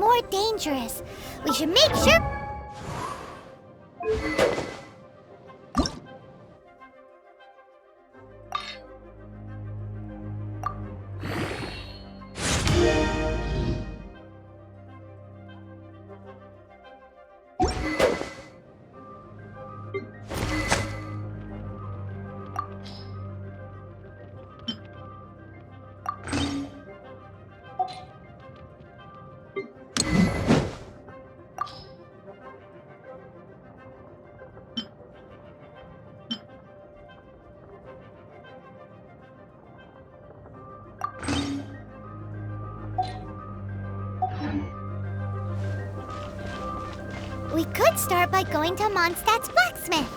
more dangerous. We should make sure... We could start by going to Mondstadt's blacksmith.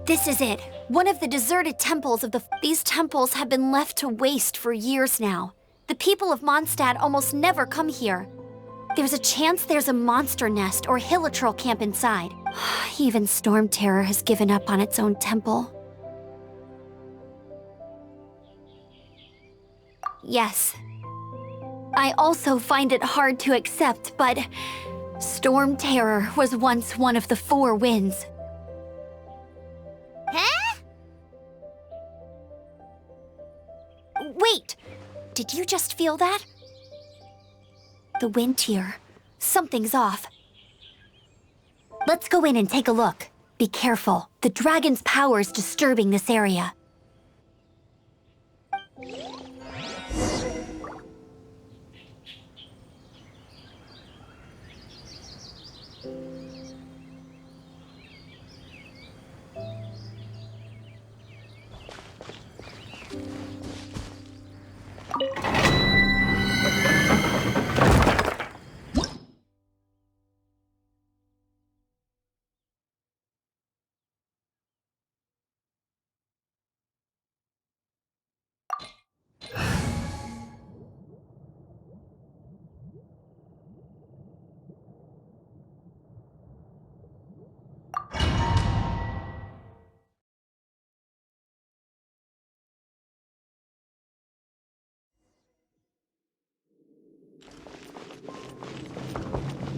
This is it. One of the deserted temples of the... These temples have been left to waste for years now. The people of Mondstadt almost never come here. There's a chance there's a monster nest or hilitrol camp inside. Even Storm Terror has given up on its own temple. Yes. I also find it hard to accept, but... Storm Terror was once one of the 4 winds. Huh? Wait! Did you just feel that? The wind here. Something's off. Let's go in and take a look. Be careful. The dragon's power is disturbing this area.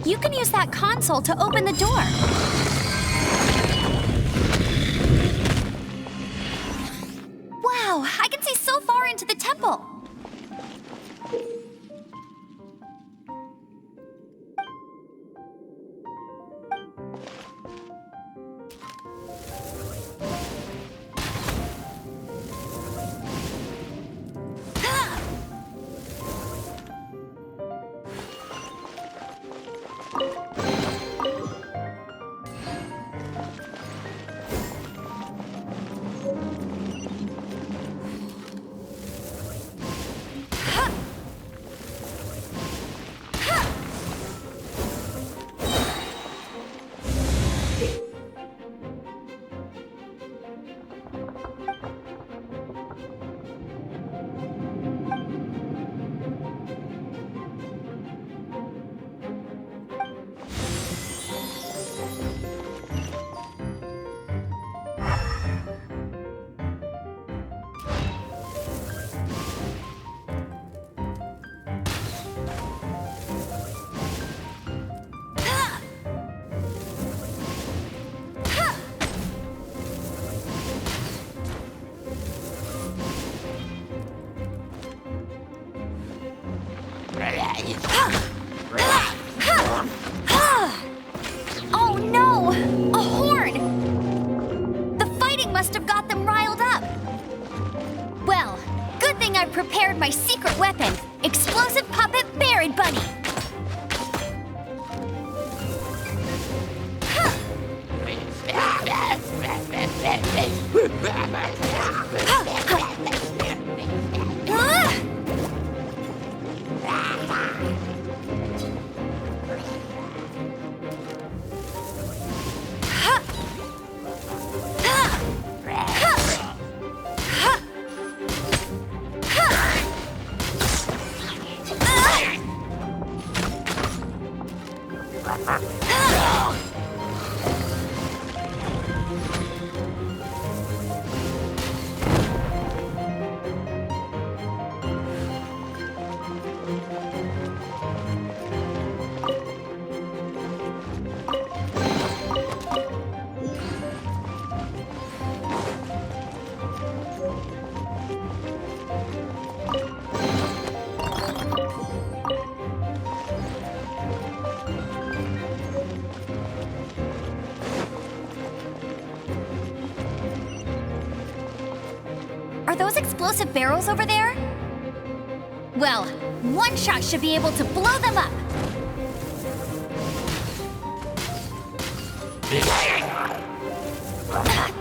You can use that console to open the door. Wow, I can see so far into the temple. Oh no! A horn! The fighting must have got them riled up. Well, good thing I prepared my secret weapon, explosive puppet Buried Bunny. explosive barrels over there? Well, one shot should be able to blow them up.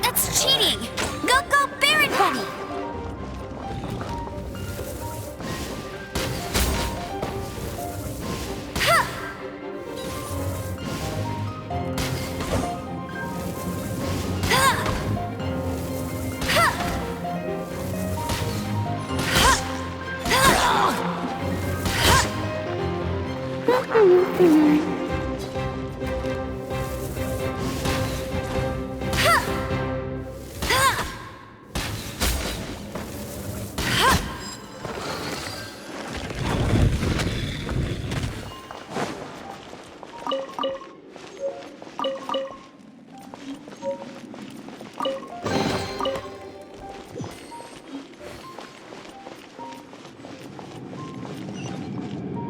That's cheating! Go, go, Baron Bunny! Ha! Ha! Ha!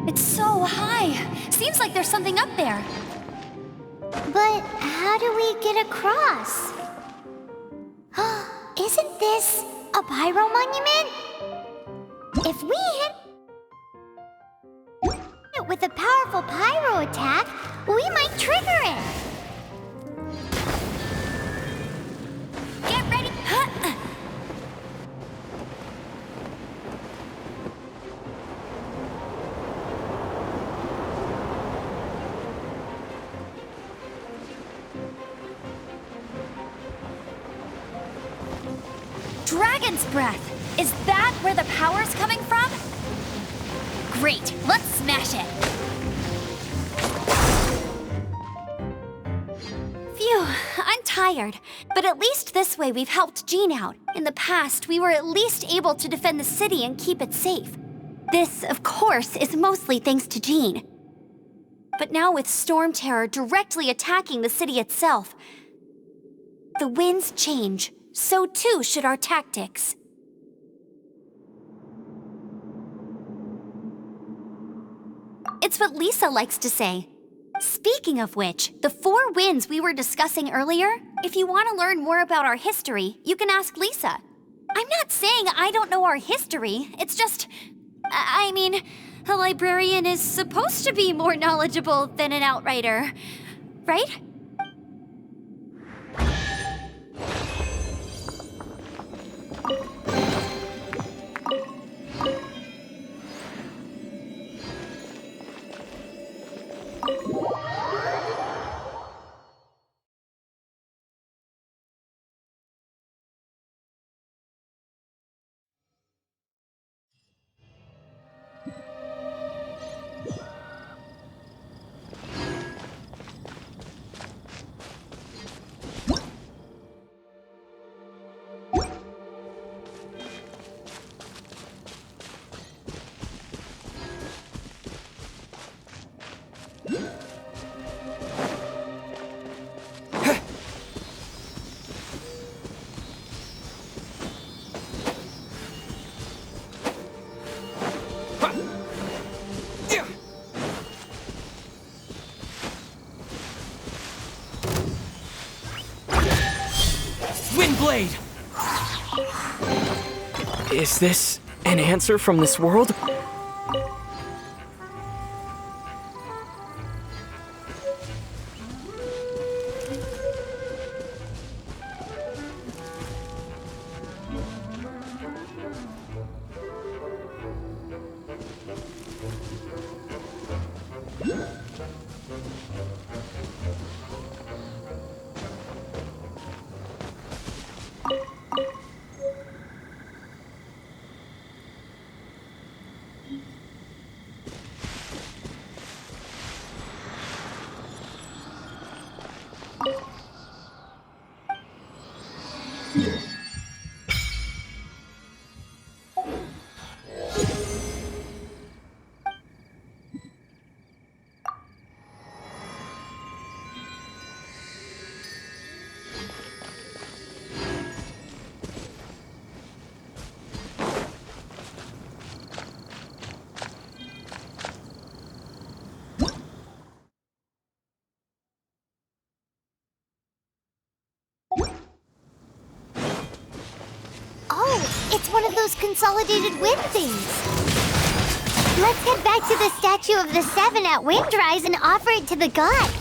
It's so high. Seems like there's something up there. But how do we get across? Isn't this a pyro monument? If we hit it with a powerful pyro attack, we might trigger it. Get ready. Dragon's breath! Is that where the power's coming from? Great, let's smash it! Phew, I'm tired. But at least this way we've helped Jean out. In the past, we were at least able to defend the city and keep it safe. This, of course, is mostly thanks to Jean. But now with Storm Terror directly attacking the city itself, the winds change. So too should our tactics. It's what Lisa likes to say. Speaking of which, the 4 winds we were discussing earlier, if you want to learn more about our history, you can ask Lisa. I'm not saying I don't know our history, it's just... I mean, a librarian is supposed to be more knowledgeable than an outrider, right? Windblade! Is this an answer from this world? It's one of those consolidated wind things. Let's head back to the statue of the Seven at Windrise and offer it to the gods.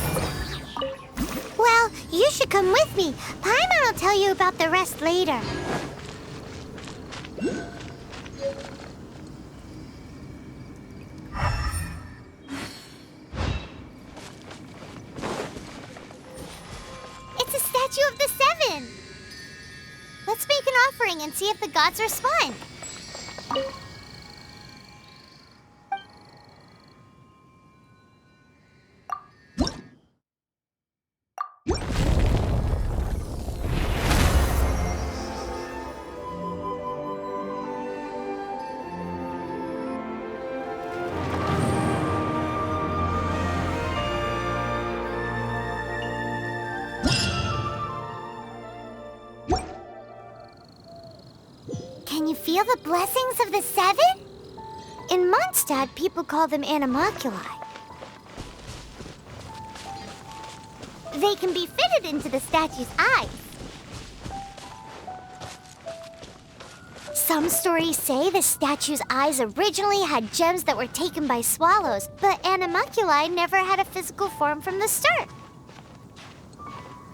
Well, you should come with me. Paimon will tell you about the rest later. It's a statue of the Seven. Let's make an offering and see if the gods respond. Can you feel the blessings of the Seven? In Mondstadt, people call them animalculi. They can be fitted into the statue's eyes. Some stories say the statue's eyes originally had gems that were taken by swallows, but animalculi never had a physical form from the start.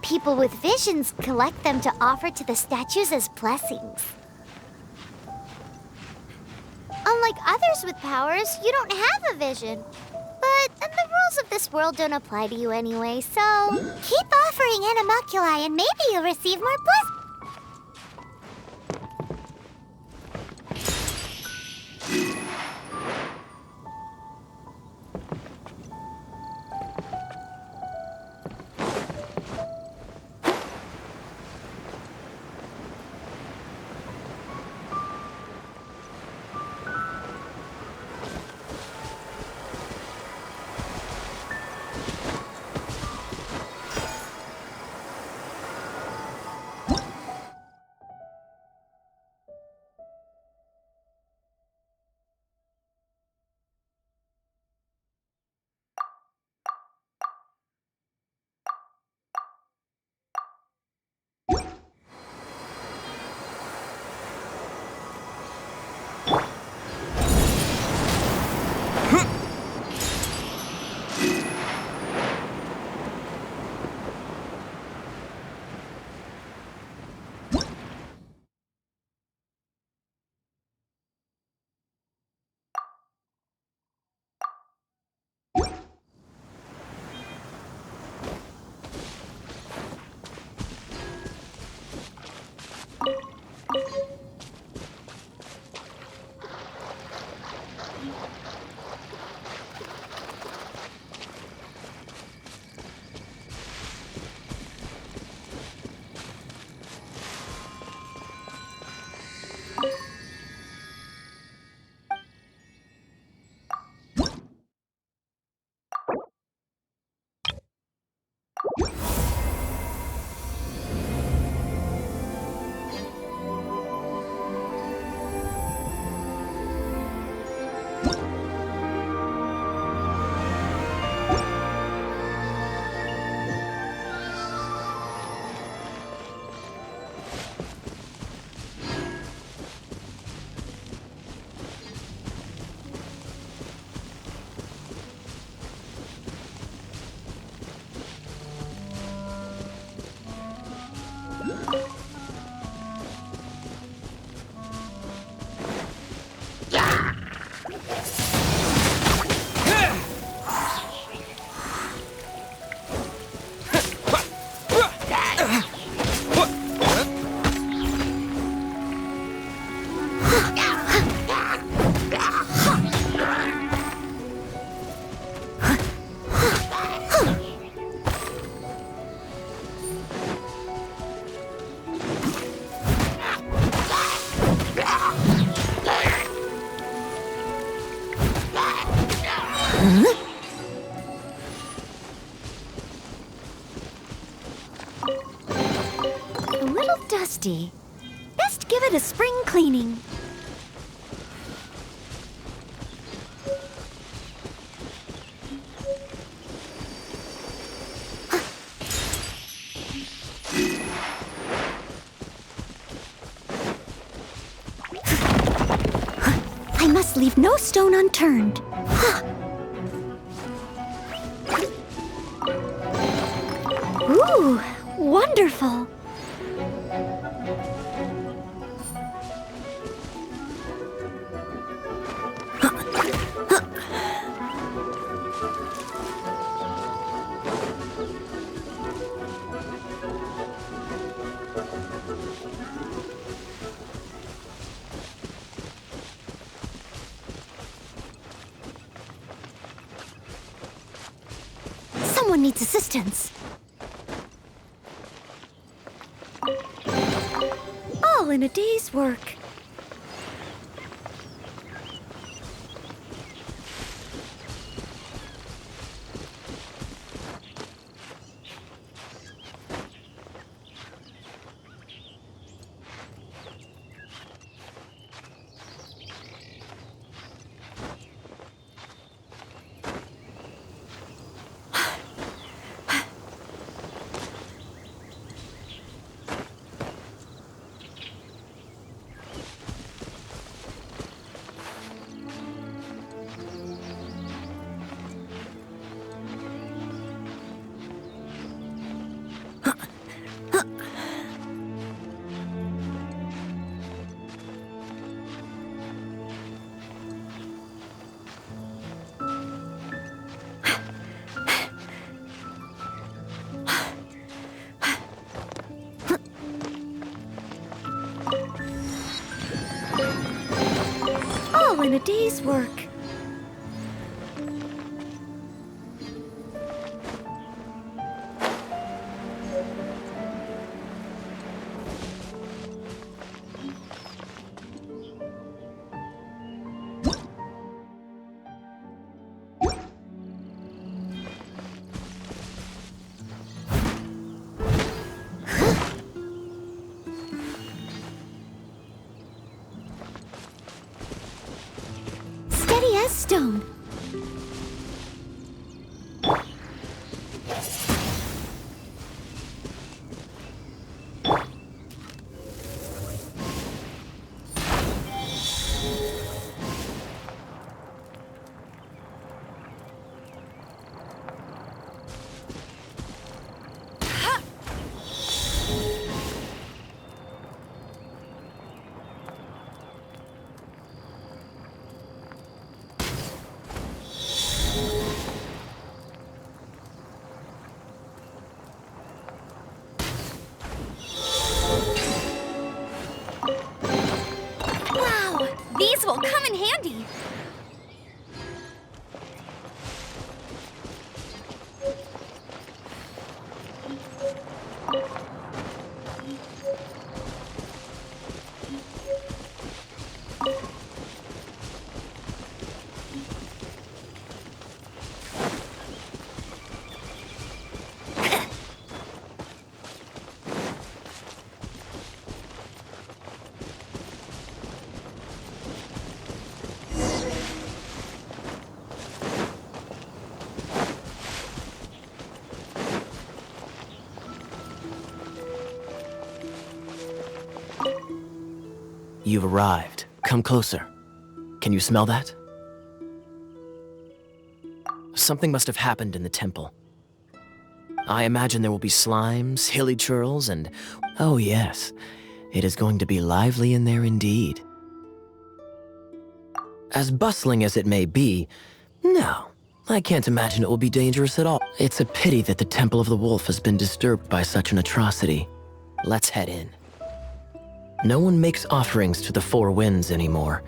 People with visions collect them to offer to the statues as blessings. Unlike others with powers, you don't have a vision. But the rules of this world don't apply to you anyway, so keep offering animalculi and maybe you'll receive more blessings. A little dusty. Best give it a spring cleaning. must leave no stone unturned. Ooh, wonderful! Someone needs assistance. All in a day's work. All in a day's work. Steady as stone. Wow, these will come in handy. You've arrived. Come closer. Can you smell that? Something must have happened in the temple. I imagine there will be slimes, hilly churls, and... Oh yes, it is going to be lively in there indeed. As bustling as it may be, no, I can't imagine it will be dangerous at all. It's a pity that the Temple of the Wolf has been disturbed by such an atrocity. Let's head in. No one makes offerings to the Four Winds anymore,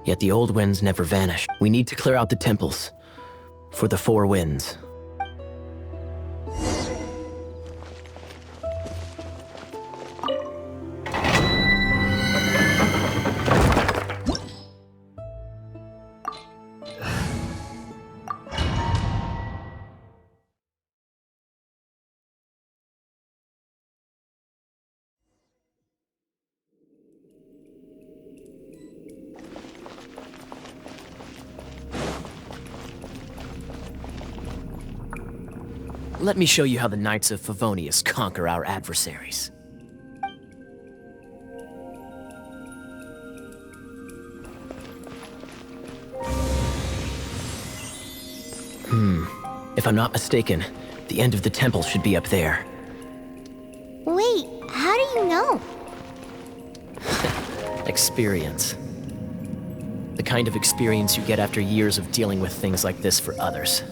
yet the old winds never vanish. We need to clear out the temples for the Four Winds. Let me show you how the Knights of Favonius conquer our adversaries. If I'm not mistaken, the end of the temple should be up there. Wait, how do you know? Experience. The kind of experience you get after years of dealing with things like this for others.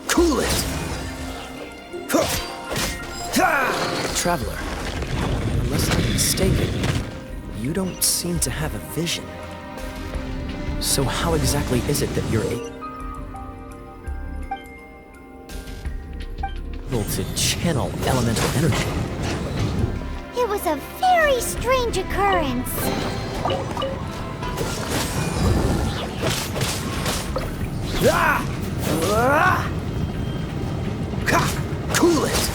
Cool it! Traveler, unless I'm mistaken, you don't seem to have a vision. So how exactly is it that you're able to channel elemental energy? It was a very strange occurrence. Cool it!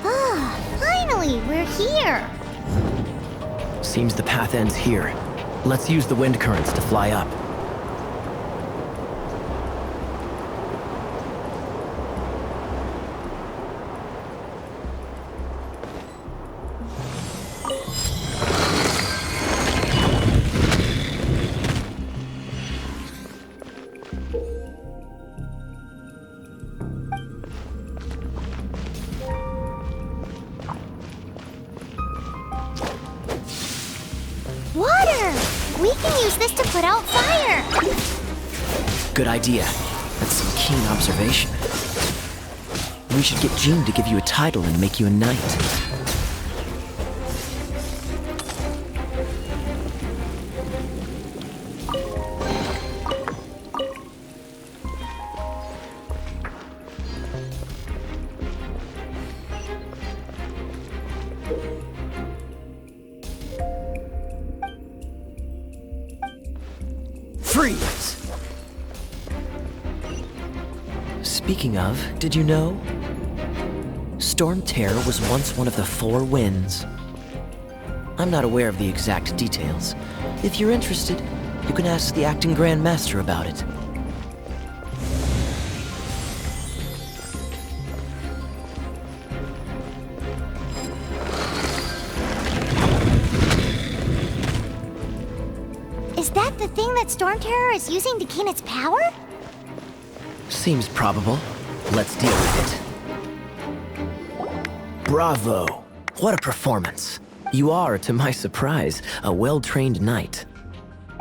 Ah, finally, we're here. Seems the path ends here. Let's use the wind currents to fly up. Water! We can use this to put out fire. Good idea. That's some keen observation. We should get Jean to give you a title and make you a knight. Freeze! Speaking of, did you know? Storm Terror was once one of the 4 winds. I'm not aware of the exact details. If you're interested, you can ask the acting Grand Master about it. Is that the thing that Storm Terror is using to gain its power? Seems probable. Let's deal with it. Bravo! What a performance. You are, to my surprise, a well-trained knight.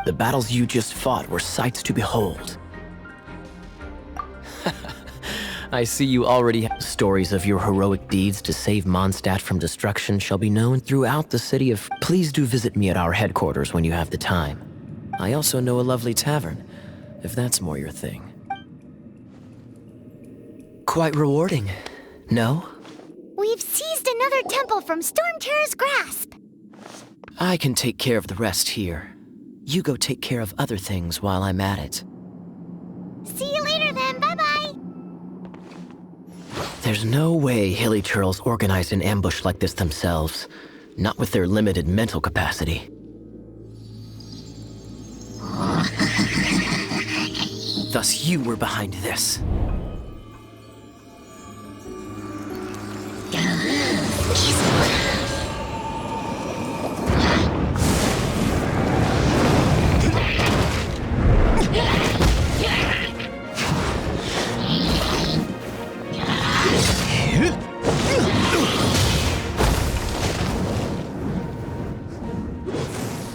The battles you just fought were sights to behold. I see you already have stories of your heroic deeds to save Mondstadt from destruction shall be known throughout the city of... Please do visit me at our headquarters when you have the time. I also know a lovely tavern, if that's more your thing. Quite rewarding, no? We've seized another temple from Storm Terror's grasp. I can take care of the rest here. You go take care of other things while I'm at it. See you later then, bye-bye. There's no way Hilly Churls organized an ambush like this themselves. Not with their limited mental capacity. Thus you were behind this.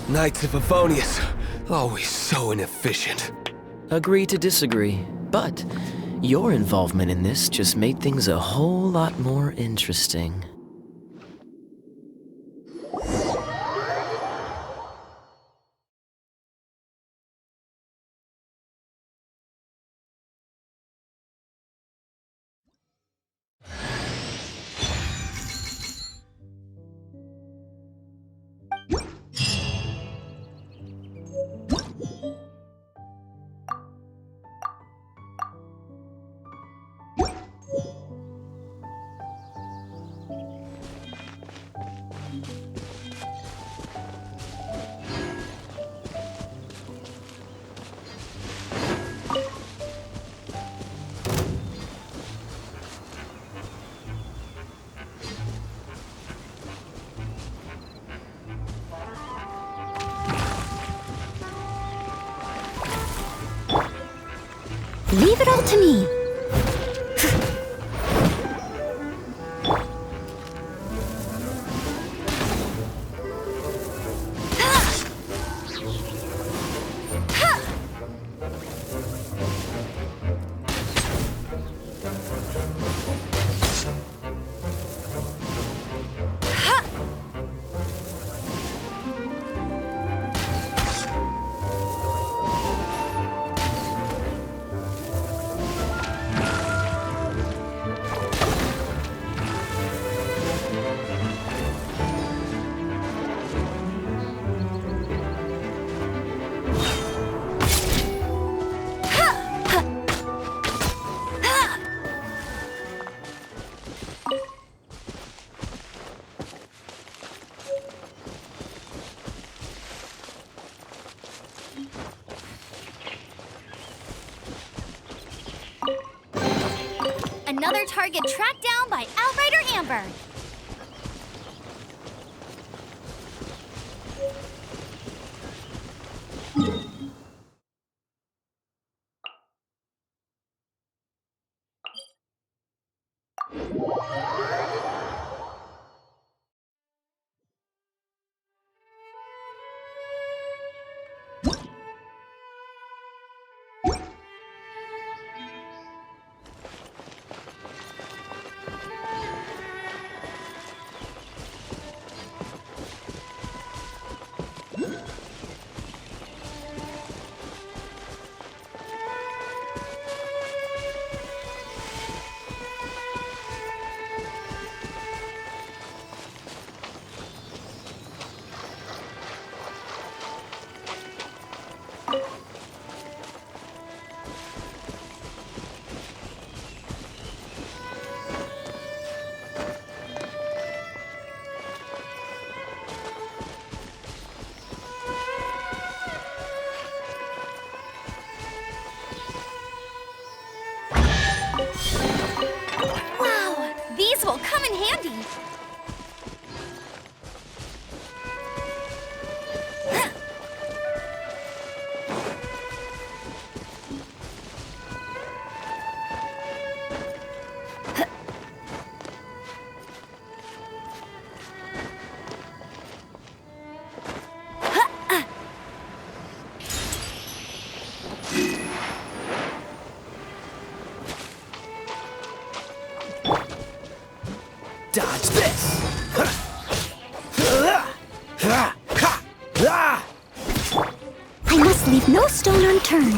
Knights of Favonius, always so inefficient. Agree to disagree, but your involvement in this just made things a whole lot more interesting. Leave it all to me. Another target tracked down by Outrider Amber. Wow, these will come in handy. Dodge this! I must leave no stone unturned.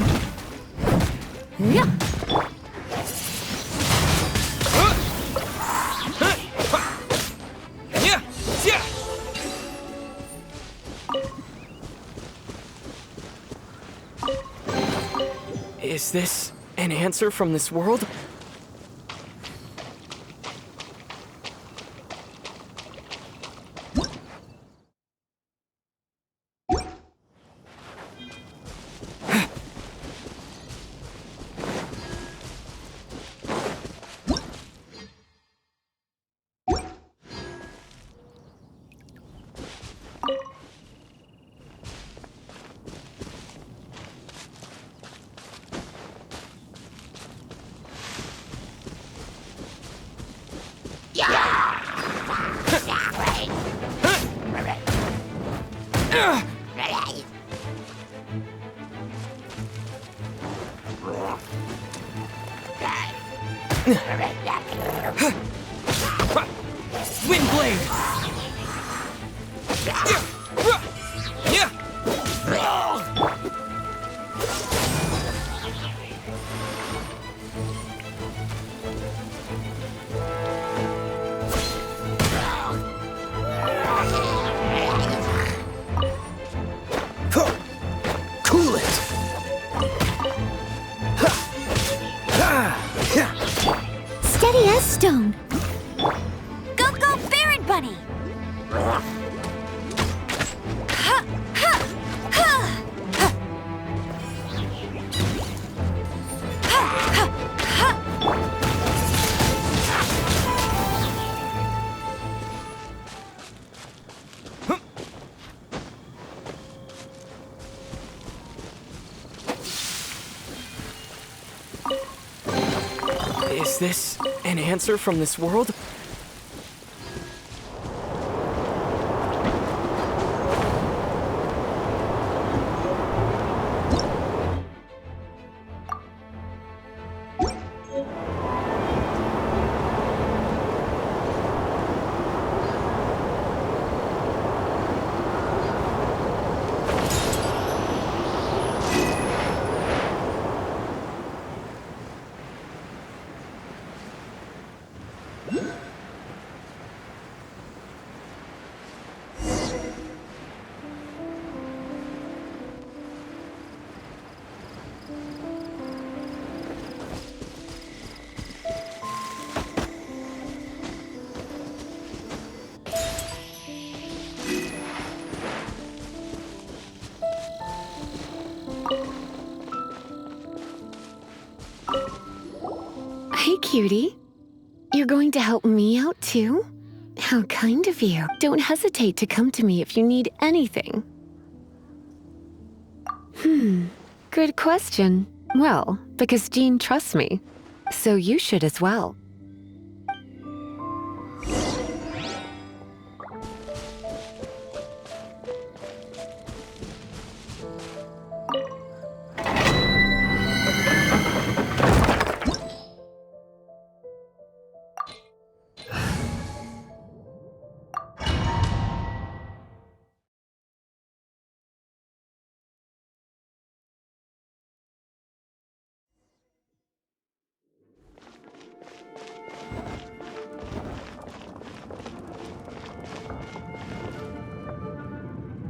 Yeah. Is this an answer from this world? Windblade! Cool it! Steady as stone. Go, go, Baron Bunny! Ha, ha, ha, ha. Ha, ha, ha. Is this an answer from this world? Hey, cutie. You're going to help me out, too? How kind of you. Don't hesitate to come to me if you need anything. Good question. Well, because Jean trusts me. So you should as well.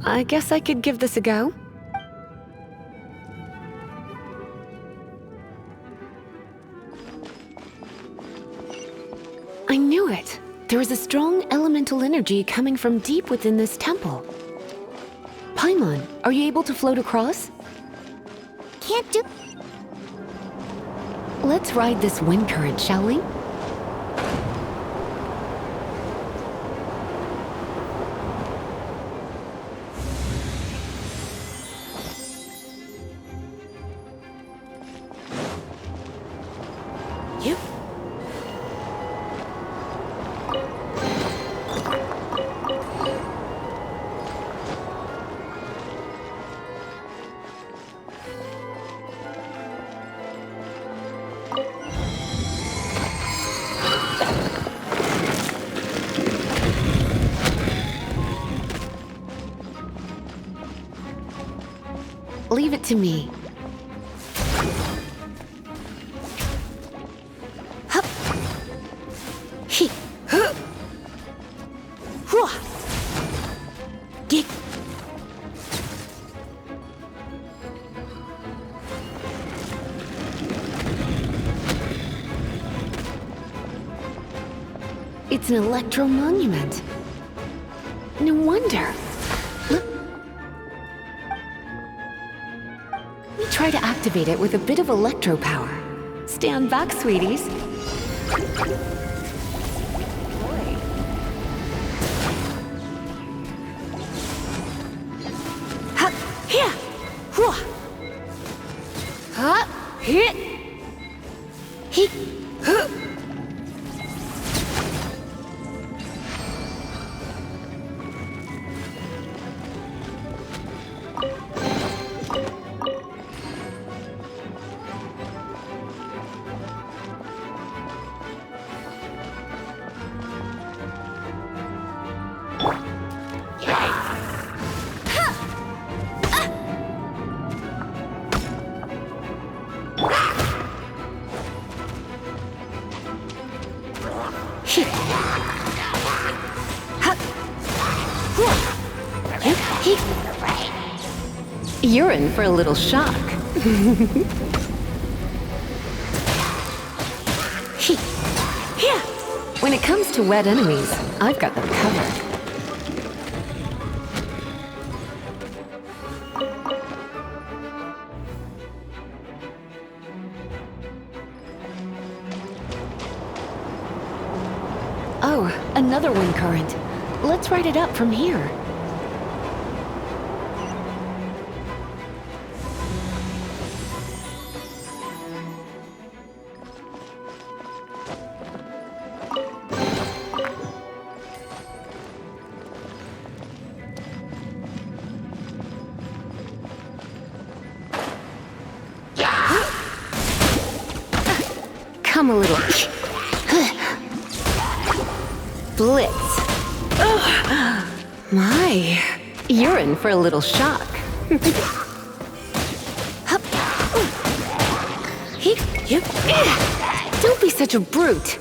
I guess I could give this a go. I knew it! There is a strong elemental energy coming from deep within this temple. Paimon, are you able to float across? Can't do... Let's ride this wind current, shall we? You... Leave it to me. Hup. He. Huh. Hua. Gig. It's an electro monument. No wonder. We try to activate it with a bit of electro power. Stand back, sweeties. Ha. Here. Hua. Ha. Hit. He. Huh. You're in for a little shock. When it comes to wet enemies, I've got them covered. Oh, another wind current. Let's ride it up from here. Come a little. Blitz. My, you're in for a little shock. Hup. Heep, yep. Don't be such a brute.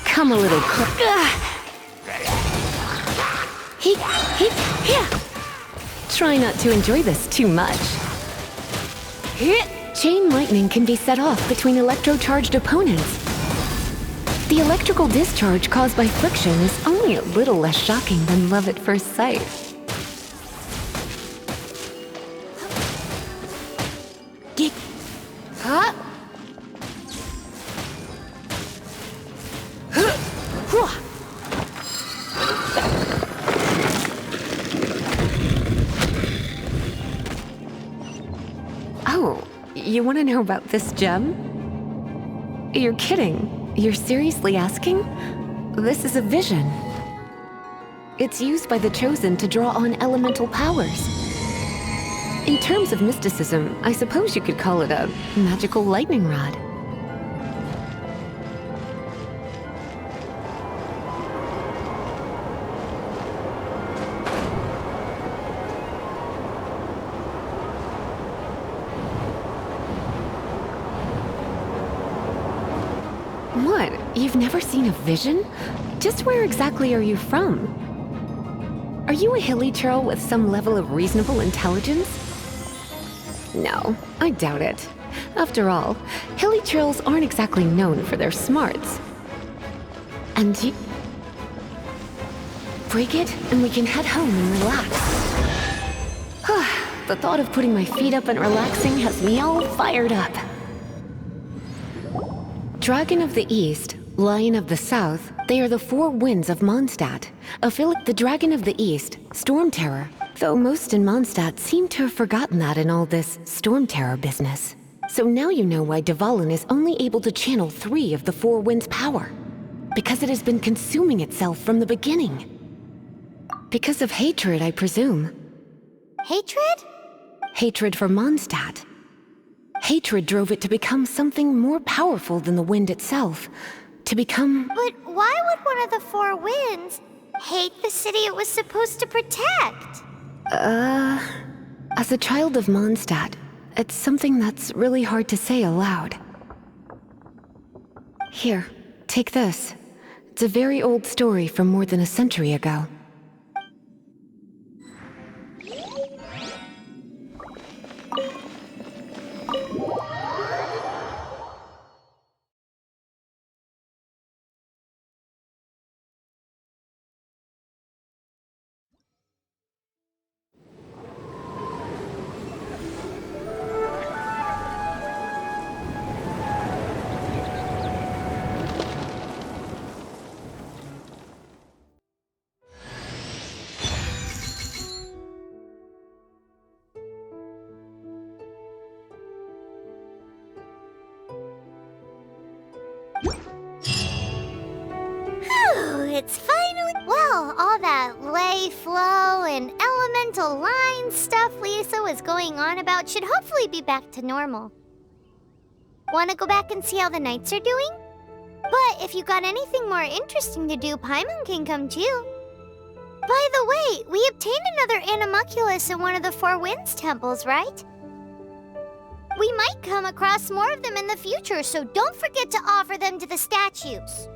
Come a little Heep, heep, yeah. Try not to enjoy this too much. Chain lightning can be set off between electro-charged opponents. The electrical discharge caused by friction is only a little less shocking than love at first sight. Oh, you want to know about this gem? You're kidding. You're seriously asking? This is a vision. It's used by the Chosen to draw on elemental powers. In terms of mysticism, I suppose you could call it a magical lightning rod. What? You've never seen a vision? Just where exactly are you from? Are you a hilly churl with some level of reasonable intelligence? No, I doubt it. After all, hilly churls aren't exactly known for their smarts. And you... Break it, and we can head home and relax. The thought of putting my feet up and relaxing has me all fired up. Dragon of the East, Lion of the South, they are the four winds of Mondstadt. The Dragon of the East, Storm Terror. Though most in Mondstadt seem to have forgotten that in all this Storm Terror business. So now you know why Dvalin is only able to channel 3 of the four winds' power. Because it has been consuming itself from the beginning. Because of hatred, I presume. Hatred? Hatred for Mondstadt. Hatred drove it to become something more powerful than the wind itself. To become... But why would one of the four winds hate the city it was supposed to protect? As a child of Mondstadt, it's something that's really hard to say aloud. Here, take this. It's a very old story from more than a century ago. It's finally... Well, all that lay, flow, and elemental line stuff Lisa was going on about should hopefully be back to normal. Want to go back and see how the knights are doing? But if you got anything more interesting to do, Paimon can come too. By the way, we obtained another Animalculus in one of the Four Winds temples, right? We might come across more of them in the future, so don't forget to offer them to the statues.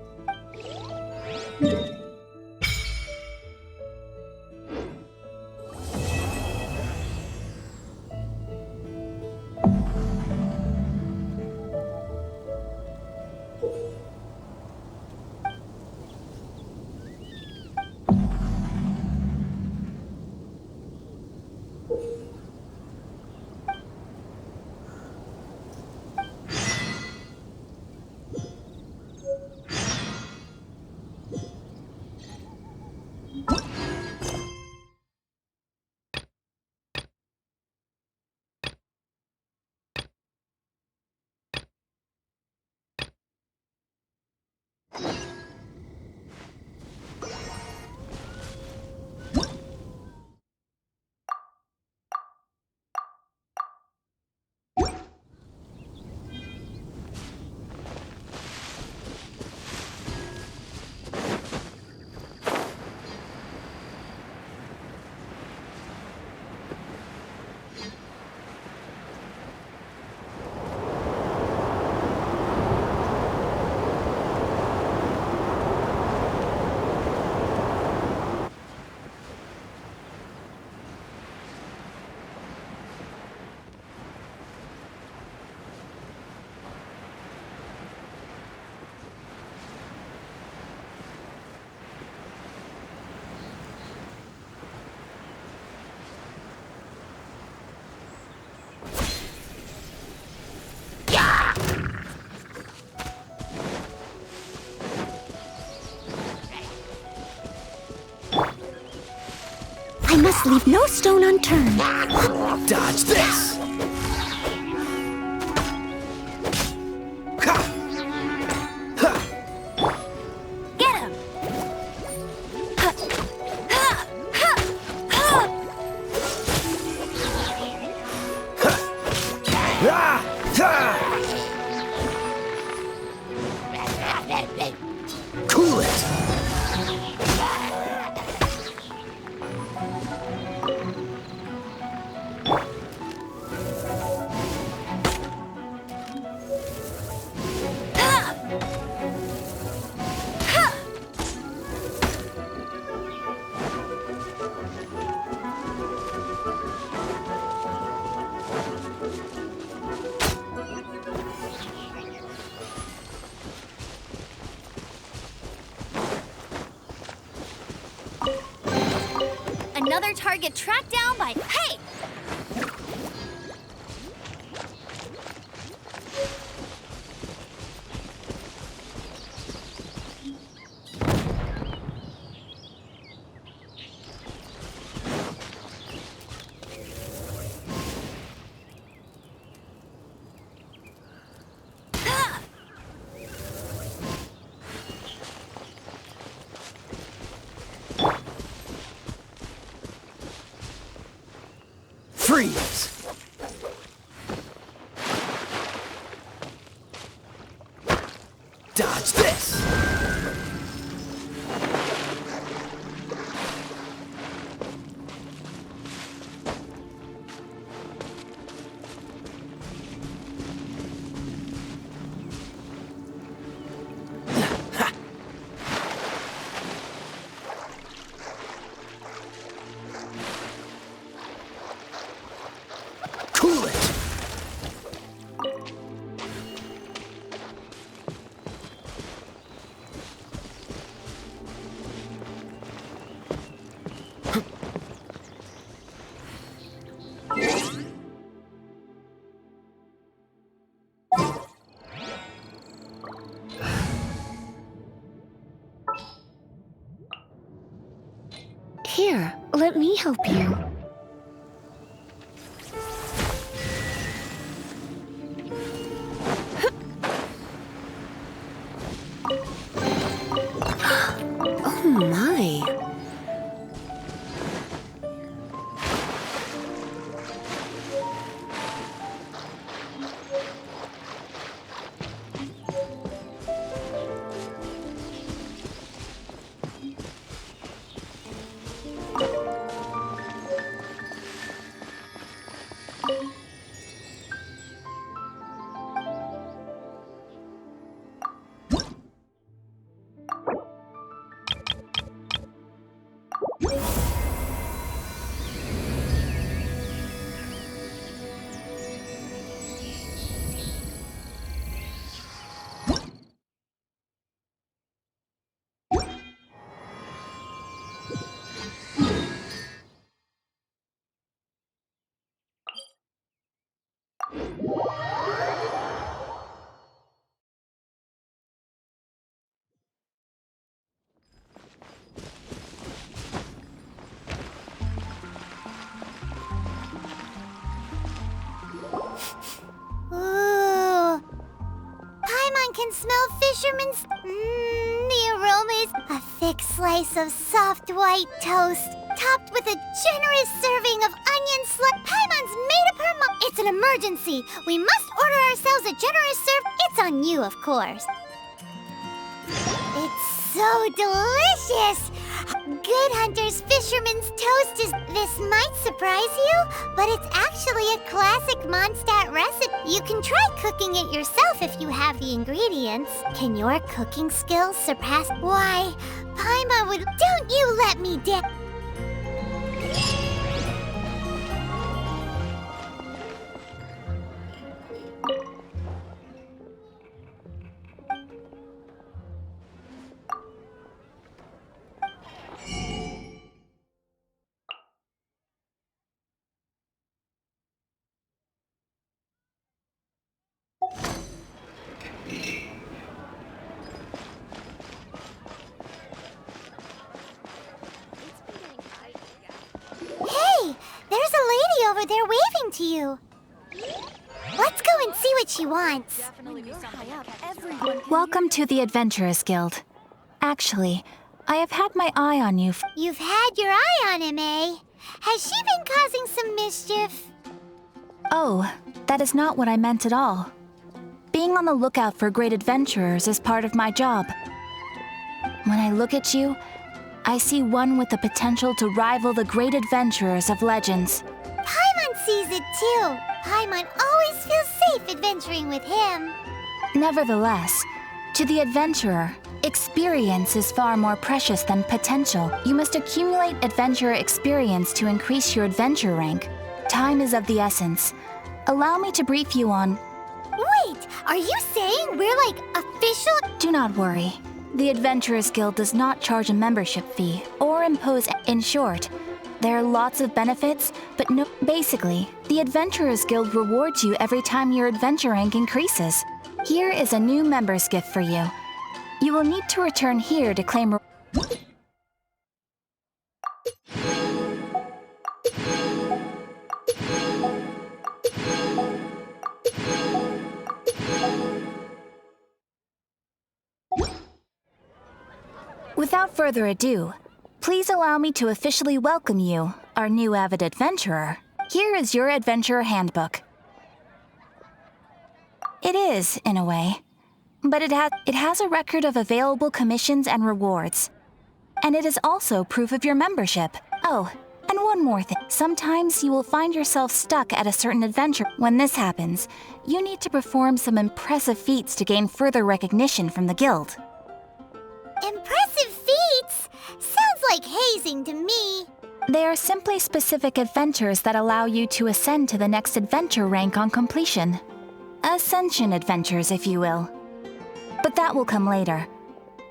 must leave no stone unturned. Dodge this! Ha! Ha! Get him! Ah! Ha! Cool it! Another target tracked down by... Hey! Freeze! Dodge this! Cool it! Here, let me help you. Oh my. Ooh. Paimon can smell fisherman's... the aroma is a thick slice of soft white toast, topped with a generous serving of onion slug. Paimon's made up her mind. It's an emergency. We must order ourselves a generous serve. It's on you, of course. It's so delicious. Good Hunter's Fisherman's Toast is... This might surprise you, but it's actually a classic Mondstadt recipe. You can try cooking it yourself if you have the ingredients. Can your cooking skills surpass... Why, Paimon would... Don't you let me down. over there waving to you. Let's go and see what she wants. Welcome to the Adventurers Guild. Actually, I have had my eye on you. You've had your eye on him, eh? Has she been causing some mischief? Oh, that is not what I meant at all. Being on the lookout for great adventurers is part of my job. When I look at you, I see one with the potential to rival the great adventurers of legends. Paimon sees it too. Paimon always feels safe adventuring with him. Nevertheless, to the adventurer, experience is far more precious than potential. You must accumulate adventurer experience to increase your adventure rank. Time is of the essence. Allow me to brief you on... Wait, are you saying we're like official? Do not worry. The Adventurers Guild does not charge a membership fee or impose... In short, there are lots of benefits, but no... Basically, the Adventurers Guild rewards you every time your adventure rank increases. Here is a new member's gift for you. You will need to return here to claim... Without further ado, please allow me to officially welcome you, our new avid adventurer. Here is your adventurer handbook. It is, in a way, but it has a record of available commissions and rewards. And it is also proof of your membership. Oh, and one more thing. Sometimes you will find yourself stuck at a certain adventure. When this happens, you need to perform some impressive feats to gain further recognition from the guild. Impressive feats? Sounds like hazing to me. They are simply specific adventures that allow you to ascend to the next adventure rank on completion. Ascension adventures, if you will. But that will come later.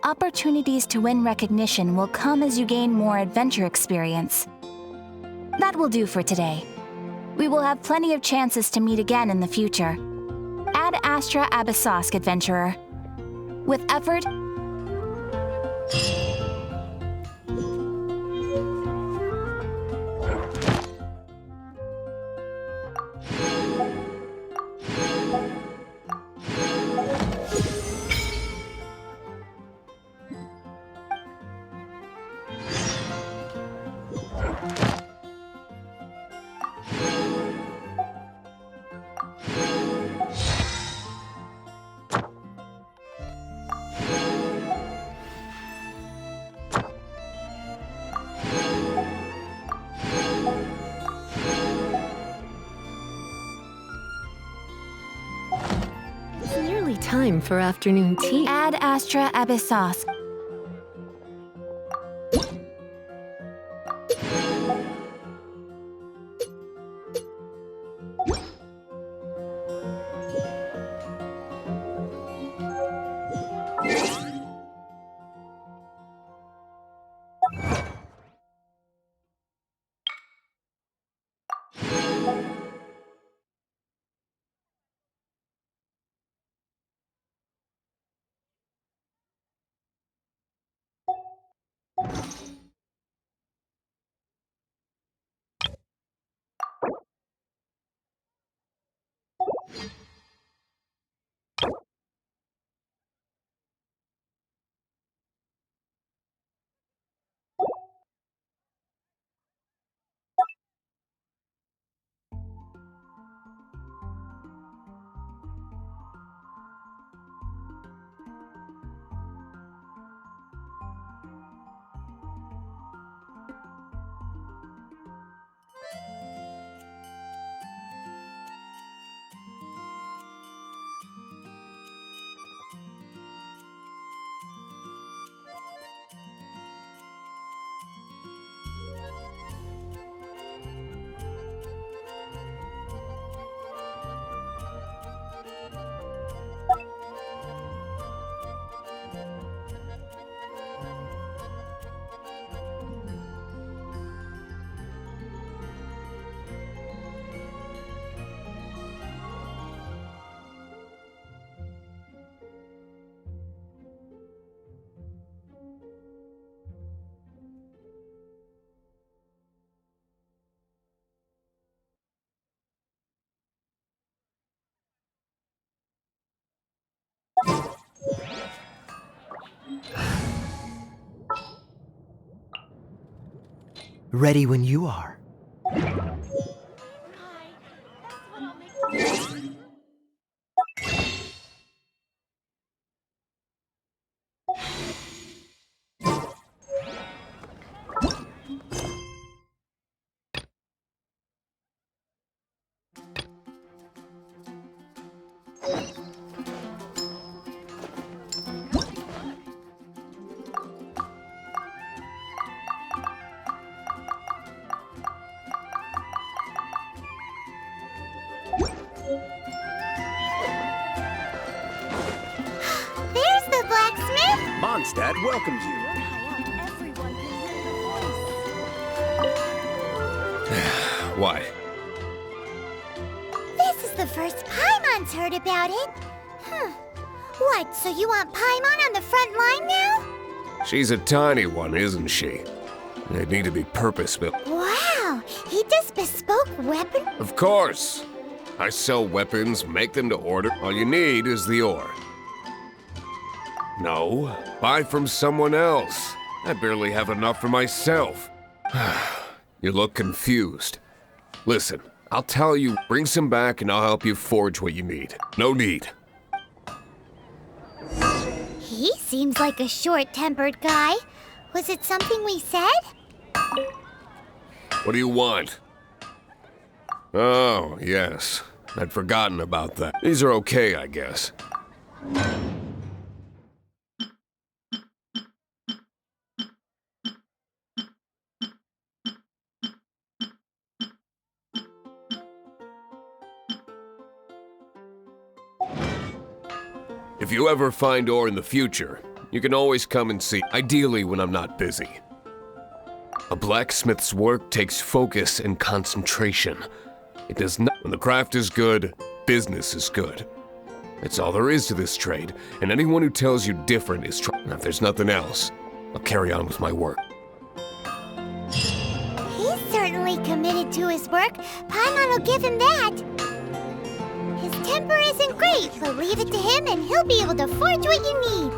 Opportunities to win recognition will come as you gain more adventure experience. That will do for today. We will have plenty of chances to meet again in the future. Ad Astra Abyssosk, adventurer. With effort, It's nearly time for afternoon tea. Ad Astra Abyssosk. Ready when you are. There's the blacksmith! Mondstadt welcomes you. Why? This is the first Paimon's heard about it. What, so you want Paimon on the front line now? She's a tiny one, isn't she? They'd need to be purpose-built. Wow, he does bespoke weapon? Of course! I sell weapons, make them to order. All you need is the ore. No, buy from someone else. I barely have enough for myself. You look confused. Listen, I'll tell you, bring some back and I'll help you forge what you need. No need. He seems like a short-tempered guy. Was it something we said? What do you want? Oh, yes. I'd forgotten about that. These are okay, I guess. If you ever find ore in the future, you can always come and see, ideally when I'm not busy. A blacksmith's work takes focus and concentration. It does not. When the craft is good, business is good. It's all there is to this trade, and anyone who tells you different is trying. If there's nothing else, I'll carry on with my work. He's certainly committed to his work. Paimon will give him that. His temper isn't great, but leave it to him and he'll be able to forge what you need.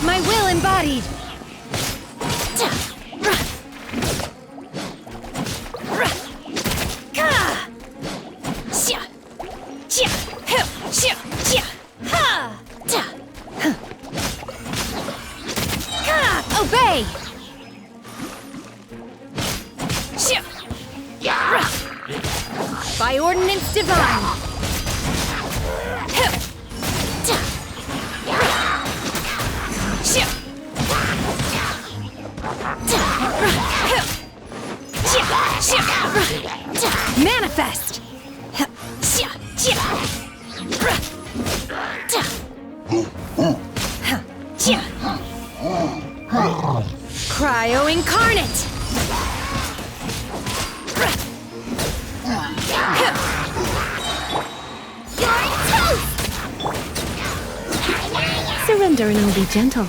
My will embodied! Obey! By ordinance divine! Manifest! Cryo incarnate! Surrender and I'll be gentle.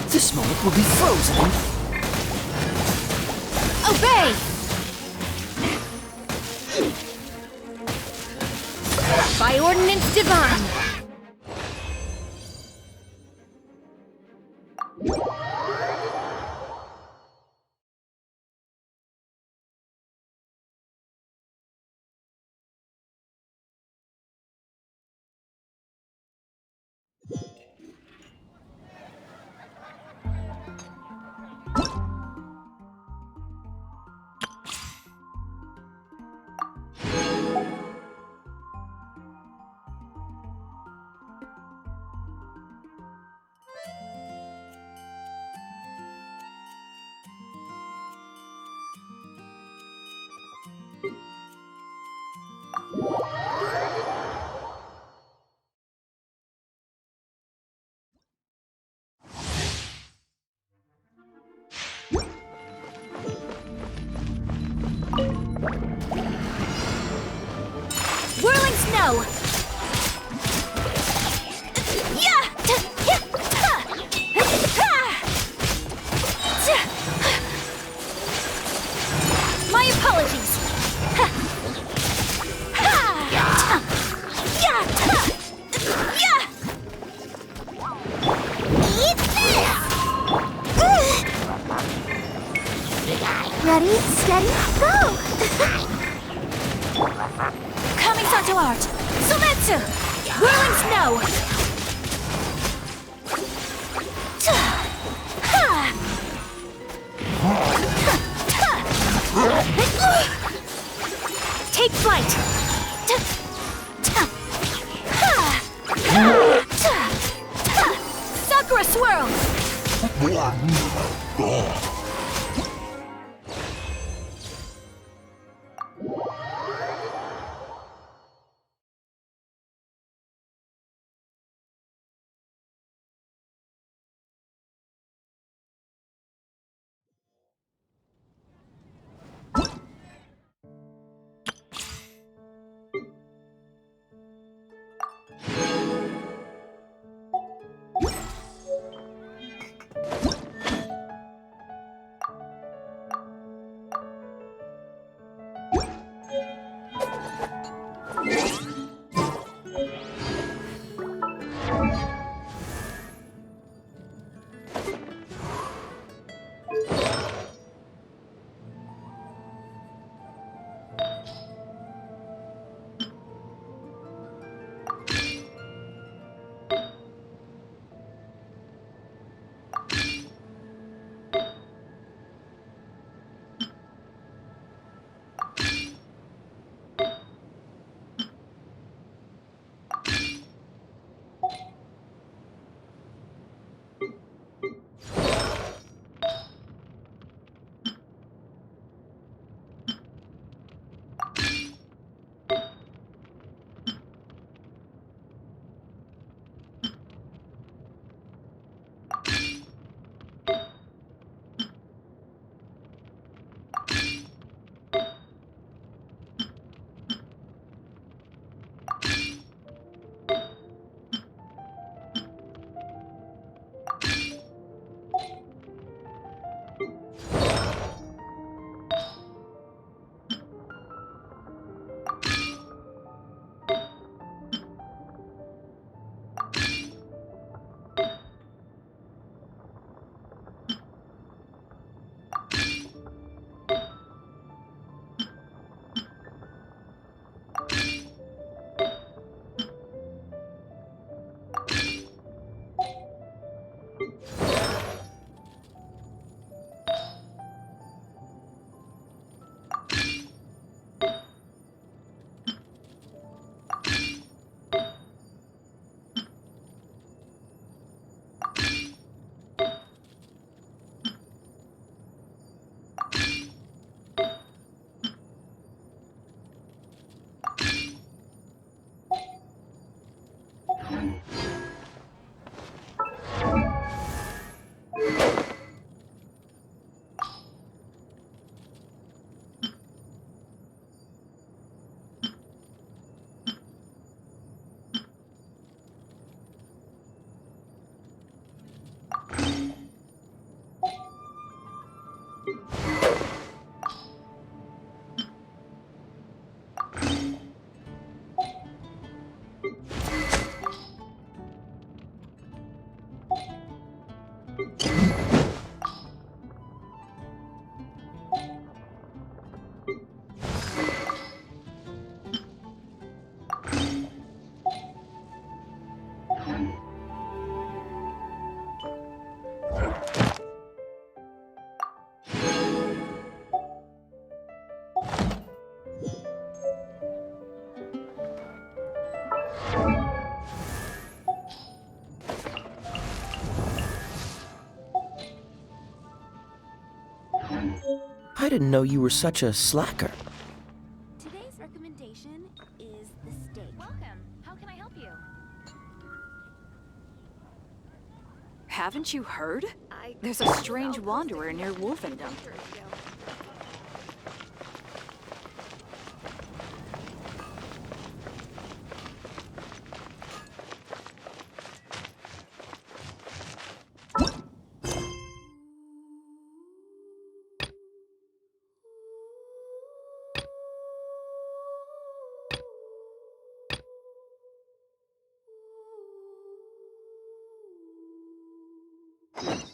This moment will be frozen. Obey! By ordinance divine! go! My apologies! Eat this! Ready, steady, go! Kamisato art! Sometsu! Whirling snow! Take flight! Sakura swirl! I didn't know you were such a slacker. Today's recommendation is the steak. Welcome. How can I help you? Haven't you heard? There's a strange wanderer near Wolfendom. Seeds brought on the wind,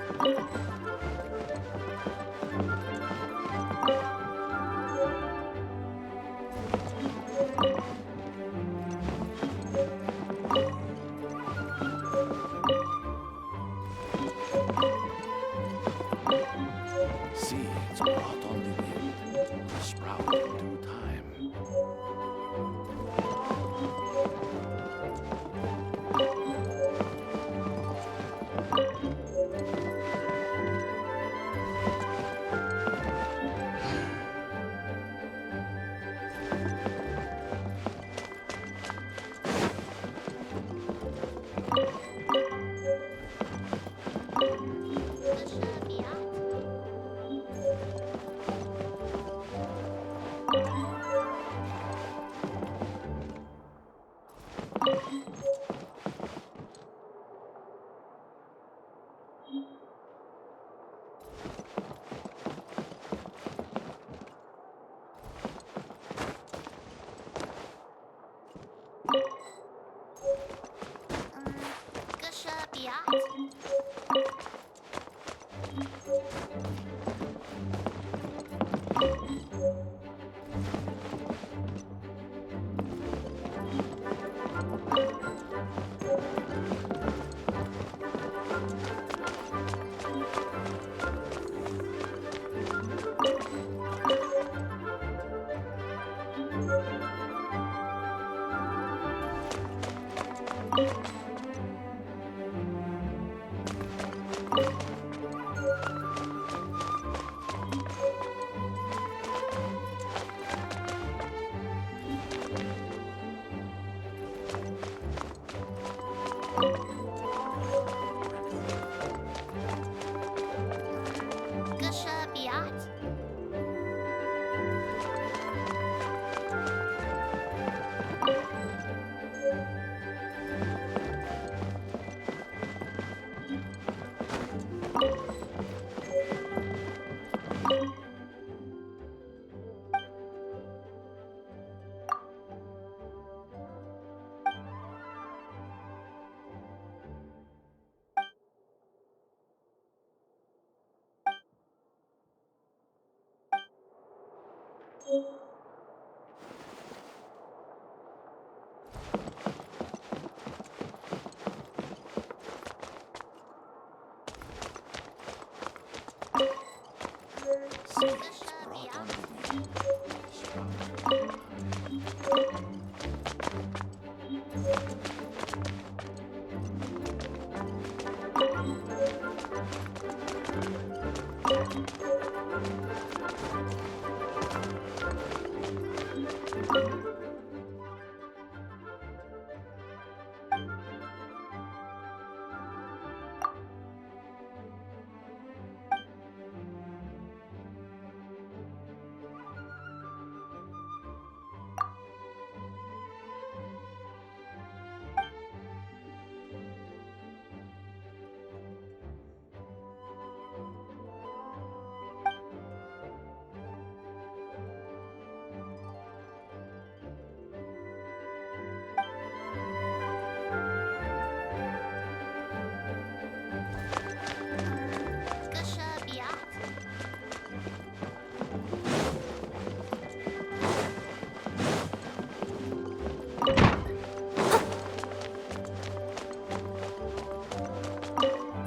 sprout in due time. Seeds brought on the wind, sprout in due time.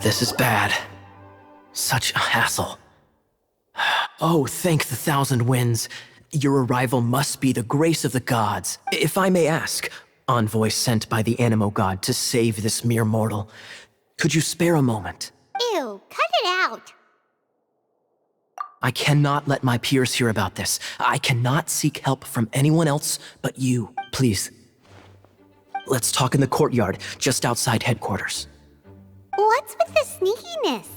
This is bad. Such a hassle. Oh, thank the thousand winds. Your arrival must be the grace of the gods. If I may ask, envoy sent by the Animo god to save this mere mortal, could you spare a moment? Ew, cut it out. I cannot let my peers hear about this. I cannot seek help from anyone else but you. Please. Let's talk in the courtyard, just outside headquarters. What's with the sneakiness?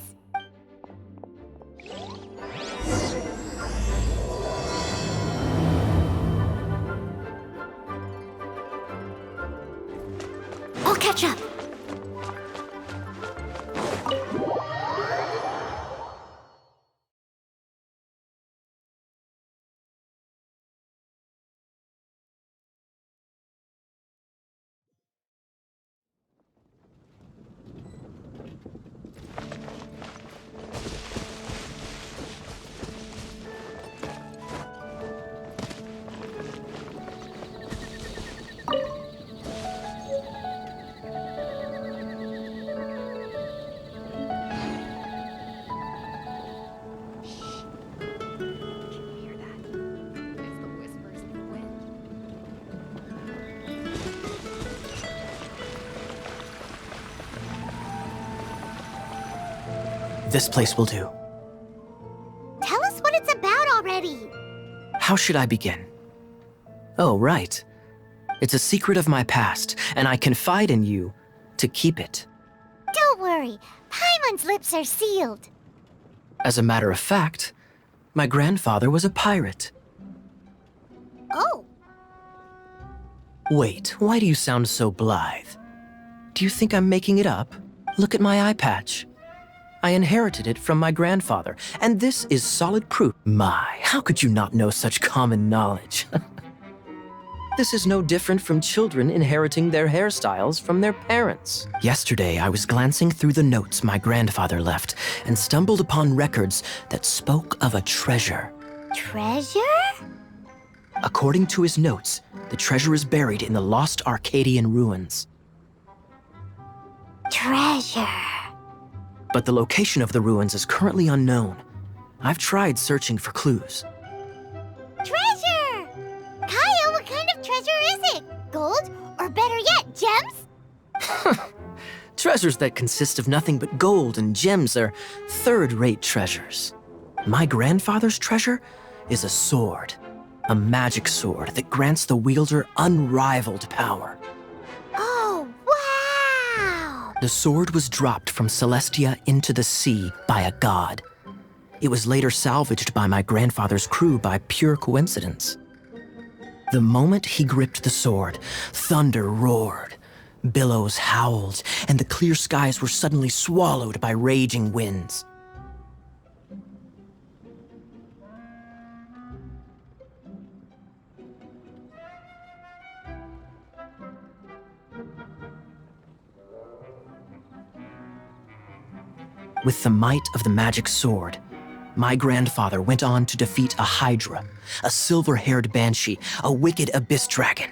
I'll catch up. This place will do. Tell us what it's about already. How should I begin? Oh, right. It's a secret of my past, and I confide in you to keep it. Don't worry, Paimon's lips are sealed. As a matter of fact, my grandfather was a pirate. Oh. Wait, why do you sound so blithe? Do you think I'm making it up? Look at my eye patch. I inherited it from my grandfather, and this is solid proof. My, how could you not know such common knowledge? This is no different from children inheriting their hairstyles from their parents. Yesterday, I was glancing through the notes my grandfather left and stumbled upon records that spoke of a treasure. Treasure? According to his notes, the treasure is buried in the lost Arcadian ruins. Treasure. But the location of the ruins is currently unknown. I've tried searching for clues. Treasure! Kaya, what kind of treasure is it? Gold? Or better yet, gems? Treasures that consist of nothing but gold and gems are third-rate treasures. My grandfather's treasure is a sword. A magic sword that grants the wielder unrivaled power. Oh, wow! The sword was dropped from Celestia into the sea by a god. It was later salvaged by my grandfather's crew by pure coincidence. The moment he gripped the sword, thunder roared, billows howled, and the clear skies were suddenly swallowed by raging winds. With the might of the magic sword, my grandfather went on to defeat a hydra, a silver-haired banshee, a wicked abyss dragon.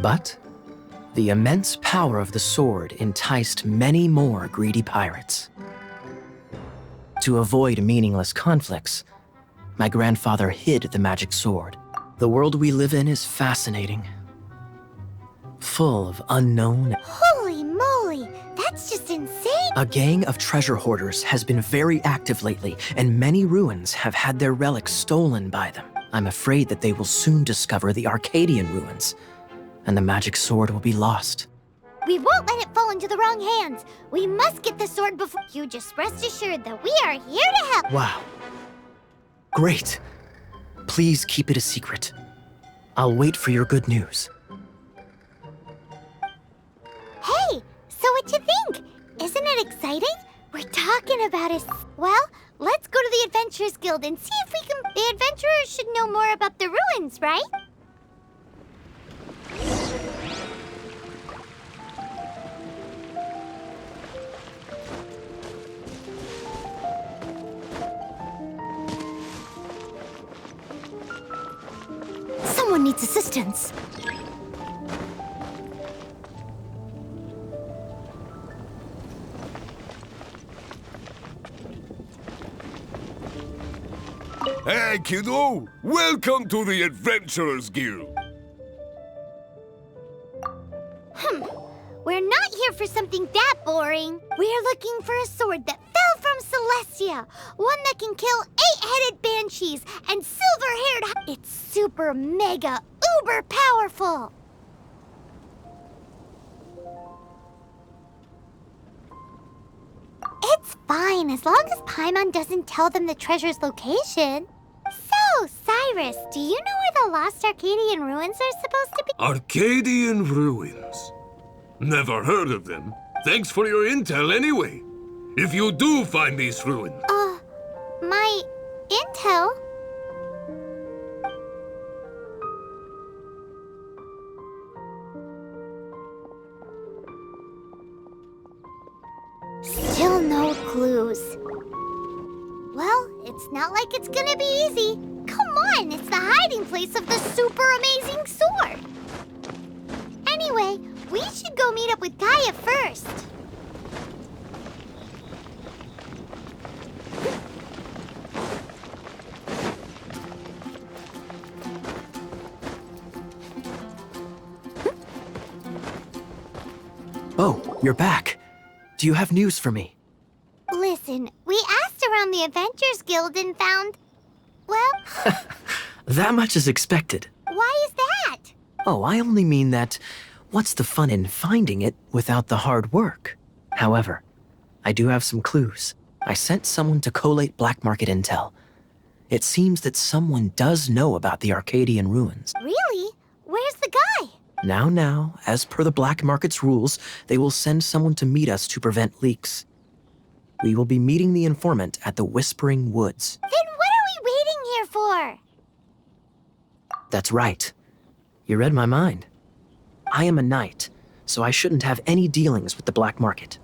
But the immense power of the sword enticed many more greedy pirates. To avoid meaningless conflicts, my grandfather hid the magic sword. The world we live in is fascinating, full of unknown. Holy moly, that's just insane! A gang of treasure hoarders has been very active lately, and many ruins have had their relics stolen by them. I'm afraid that they will soon discover the Arcadian ruins, and the magic sword will be lost. We won't let it fall into the wrong hands. We must get the sword before... You just rest assured that we are here to help. Wow. Great. Please keep it a secret. I'll wait for your good news. Hey, so what you think? Isn't it exciting? We're talking about it. Well, let's go to the Adventurers Guild and see if we can... The adventurers should know more about the ruins, right? Someone needs assistance. Hey, kiddo! Welcome to the Adventurers Guild! We're not here for something that boring. We're looking for a sword that fell from Celestia. One that can kill 8-headed banshees and silver-haired... It's super mega uber powerful. It's fine, as long as Paimon doesn't tell them the treasure's location. So, Cyrus, do you know where the lost Arcadian ruins are supposed to be? Arcadian ruins? Never heard of them. Thanks for your intel anyway. If you do find these ruins... My intel? Still no clues. Well, it's not like it's gonna be easy. Come on, it's the hiding place of the super amazing sword. Anyway, we should go meet up with Gaia first. Oh, you're back. Do you have news for me? Listen, we asked around the Adventures Guild and found... Well... That much is expected. Why is that? Oh, I only mean that what's the fun in finding it without the hard work? However, I do have some clues. I sent someone to collate black market intel. It seems that someone does know about the Arcadian ruins. Really? Where's the guy? Now, as per the black market's rules, they will send someone to meet us to prevent leaks. We will be meeting the informant at the Whispering Woods. Then what are we waiting here for? That's right. You read my mind. I am a knight, so I shouldn't have any dealings with the black market.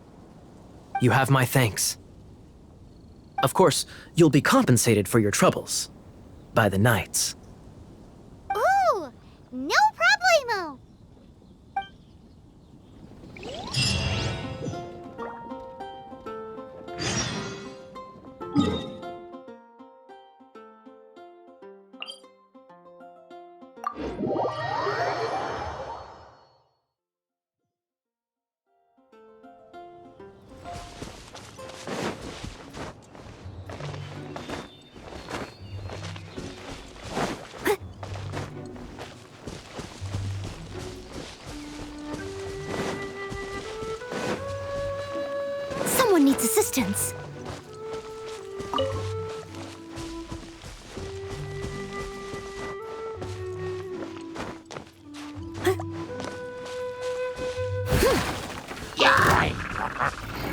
You have my thanks. Of course, you'll be compensated for your troubles. By the knights. Ooh, no problemo. Someone needs assistance.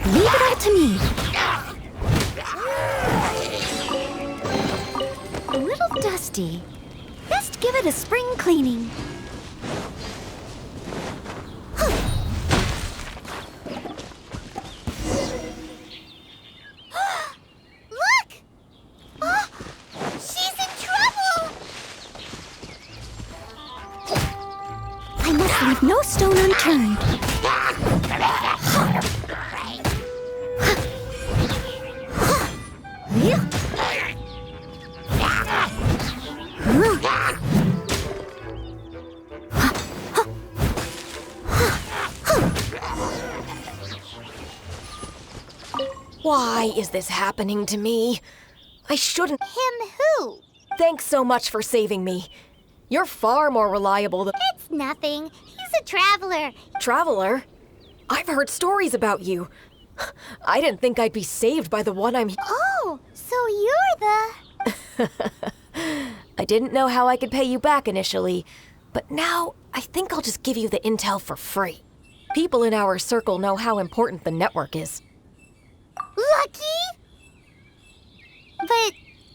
Leave it all to me. A little dusty. Best give it a spring cleaning. Look! Oh, she's in trouble! I must leave no stone unturned. Why is this happening to me? I shouldn't... Him who? Thanks so much for saving me. You're far more reliable than... It's nothing. He's a traveler. Traveler? I've heard stories about you. I didn't think I'd be saved by the one I'm... Oh, so you're the... I didn't know how I could pay you back initially, but now I think I'll just give you the intel for free. People in our circle know how important the network is. Lucky? But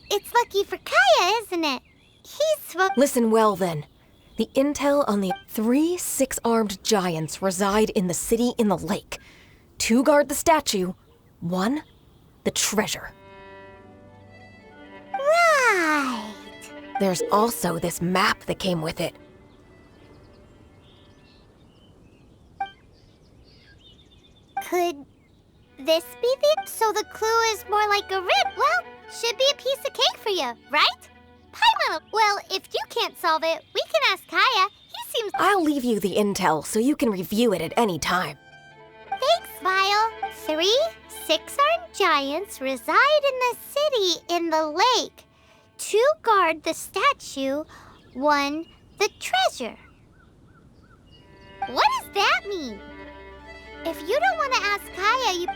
it's lucky for Kaya, isn't it? Listen well, then. The intel on the 3 6-armed giants reside in the city in the lake. 2 guard the statue, 1 the treasure. Right. There's also this map that came with it. Could this be the... So the clue is more like a rip. Well, Should be a piece of cake for you, right? Paimon, well, if you can't solve it, we can ask Kaya. He seems... I'll leave you the intel so you can review it at any time. Thanks, Vile. 3 6-armed giants reside in the city in the lake. 2 guard the statue, 1 the treasure. What does that mean? If you don't want to ask Kaya, you...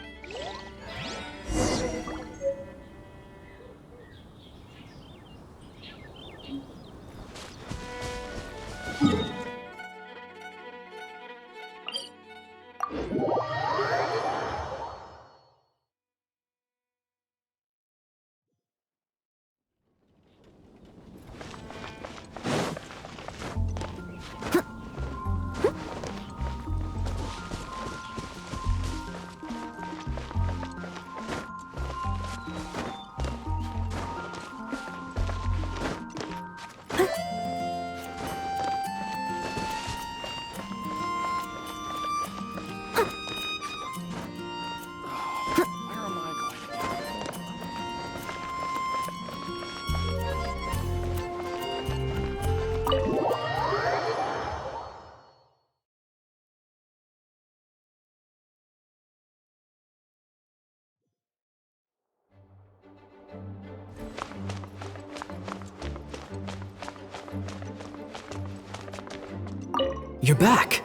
You're back.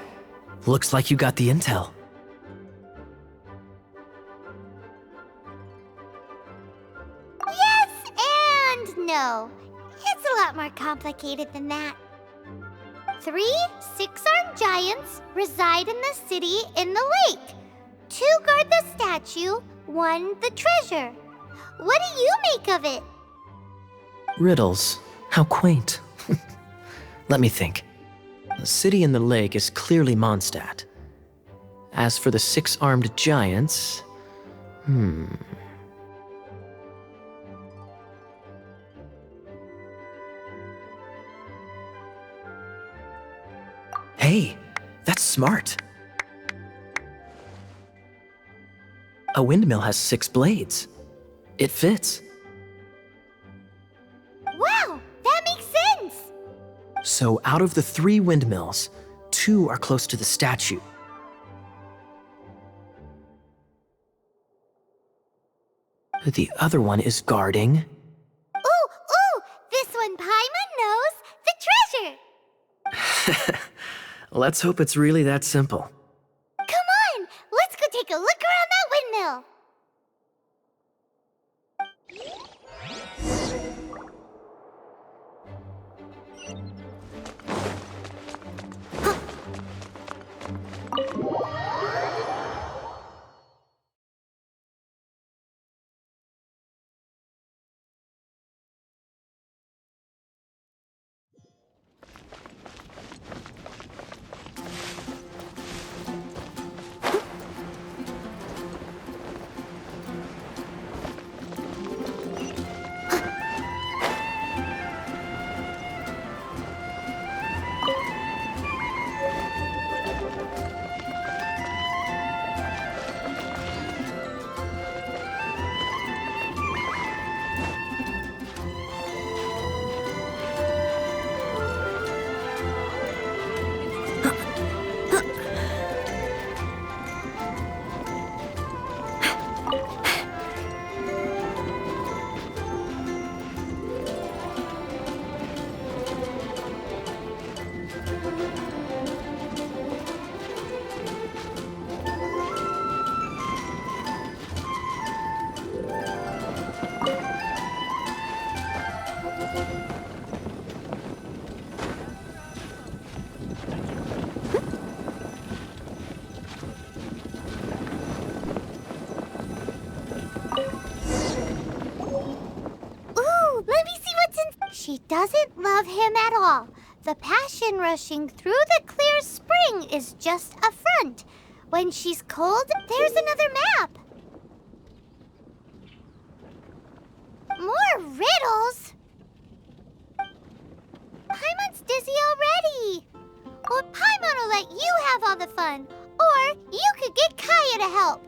Looks like you got the intel. Yes and no. It's a lot more complicated than that. 3 6-armed giants reside in the city in the lake. 2 guard the statue, 1 the treasure. What do you make of it? Riddles. How quaint. Let me think. The city in the lake is clearly Mondstadt. As for the 6-armed giants... Hey, that's smart. A windmill has 6 blades. It fits. Wow, that makes sense! So out of the 3 windmills, 2 are close to the statue. The other one is guarding... Ooh! This one Paimon knows! The treasure! Let's hope it's really that simple. Come on! Let's go take a look around that windmill! She doesn't love him at all. The passion rushing through the clear spring is just a front. When she's cold, there's another map. More riddles? Paimon's dizzy already. Well, Paimon will let you have all the fun. Or you could get Kaya to help.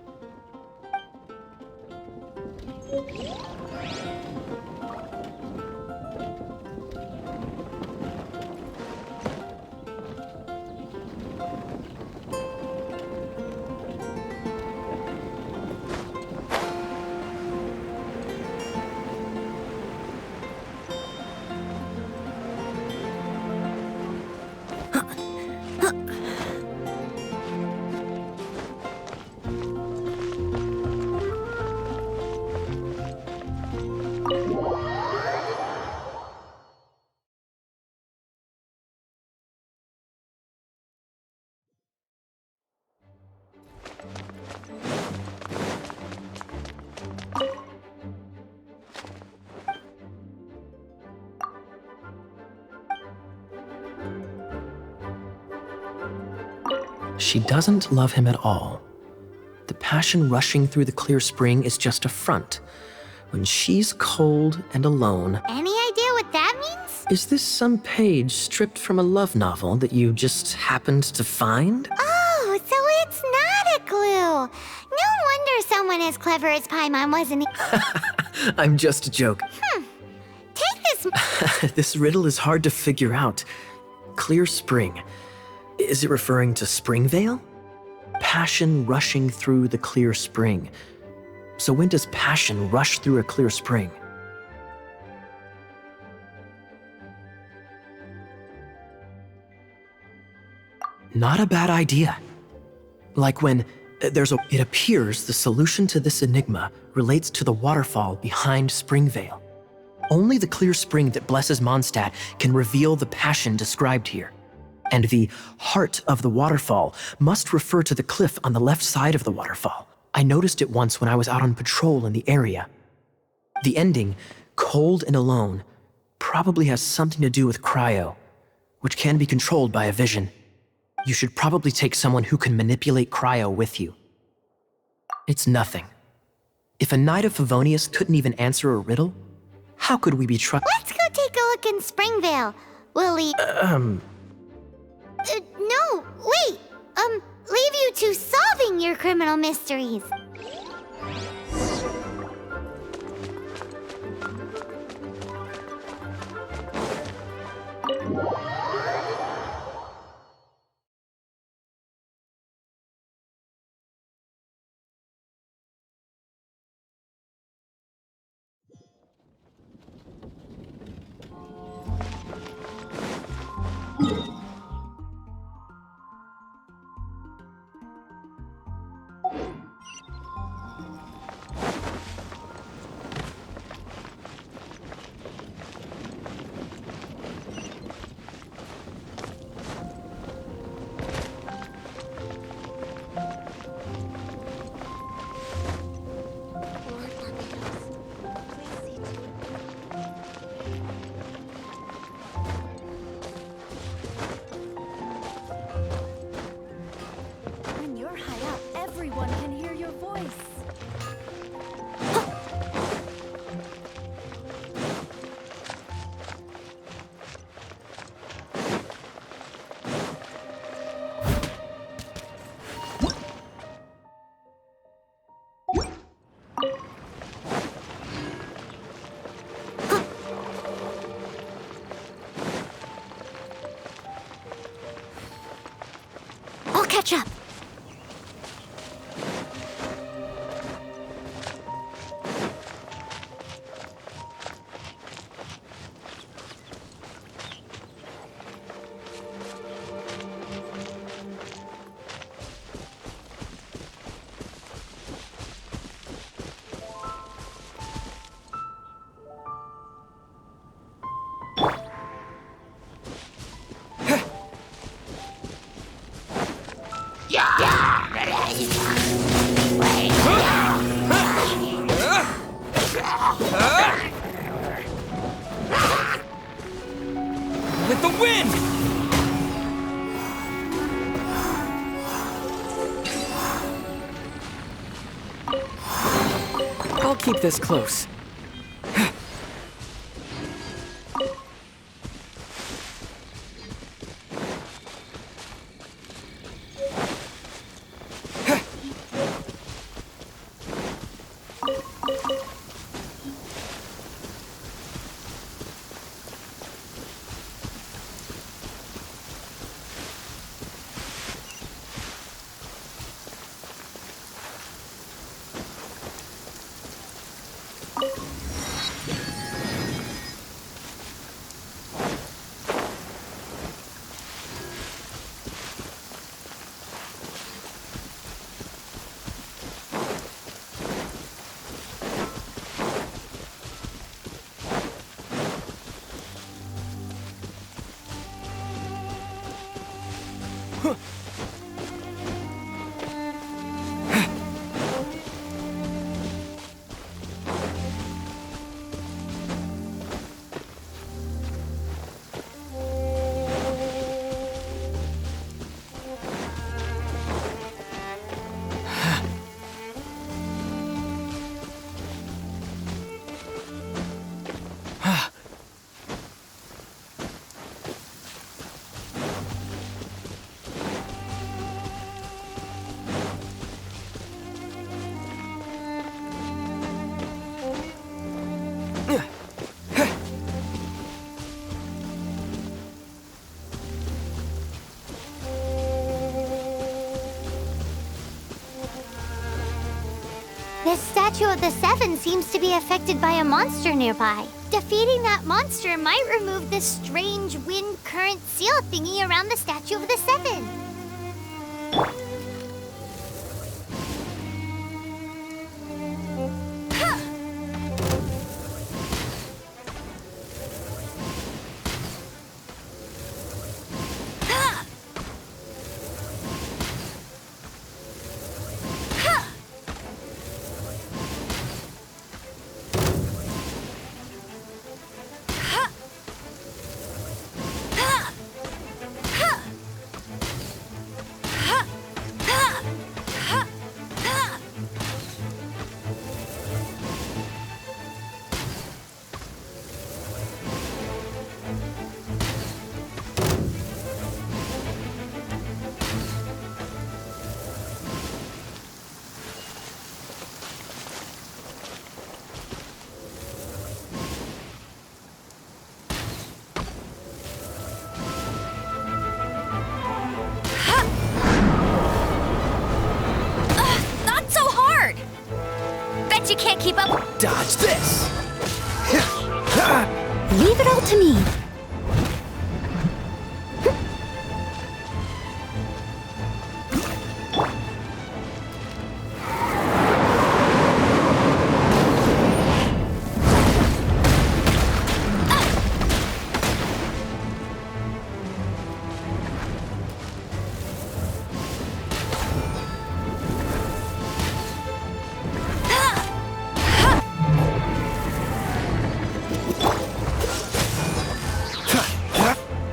She doesn't love him at all. The passion rushing through the clear spring is just a front. When she's cold and alone... Any idea what that means? Is this some page stripped from a love novel that you just happened to find? Oh, so it's not a clue. No wonder someone as clever as Paimon wasn't... I'm just joking. Take this... This riddle is hard to figure out. Clear spring. Is it referring to Springvale? Passion rushing through the clear spring. So when does passion rush through a clear spring? Not a bad idea. Like when it appears the solution to this enigma relates to the waterfall behind Springvale. Only the clear spring that blesses Mondstadt can reveal the passion described here. And the heart of the waterfall must refer to the cliff on the left side of the waterfall. I noticed it once when I was out on patrol in the area. The ending, cold and alone, probably has something to do with cryo, which can be controlled by a vision. You should probably take someone who can manipulate cryo with you. It's nothing. If a Knight of Favonius couldn't even answer a riddle, how could we be trusted? Let's go take a look in Springvale. We'll leave... No, wait! Leave you to solving your criminal mysteries. When you're high up, everyone can hear your voice. I'll catch up. With the wind! I'll keep this close. This statue of the Seven seems to be affected by a monster nearby. Defeating that monster might remove this strange wind current seal thingy around the statue of the Seven. You can't keep up. Dodge this! Leave it all to me.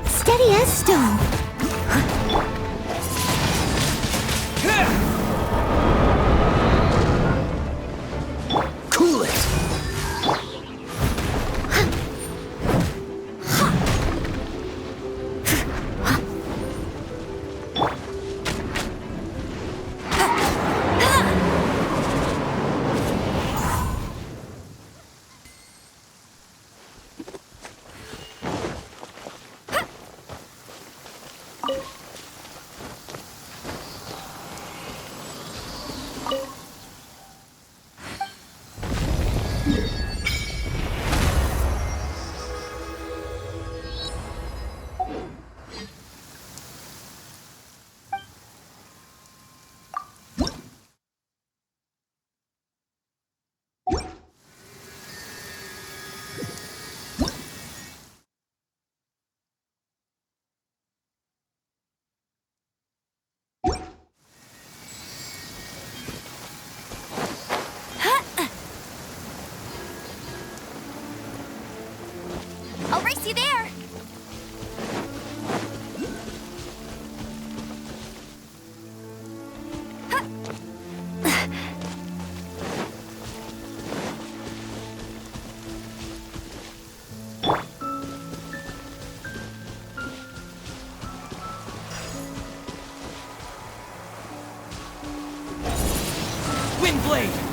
Steady as stone. Cool it! I'll race you there. Windblade!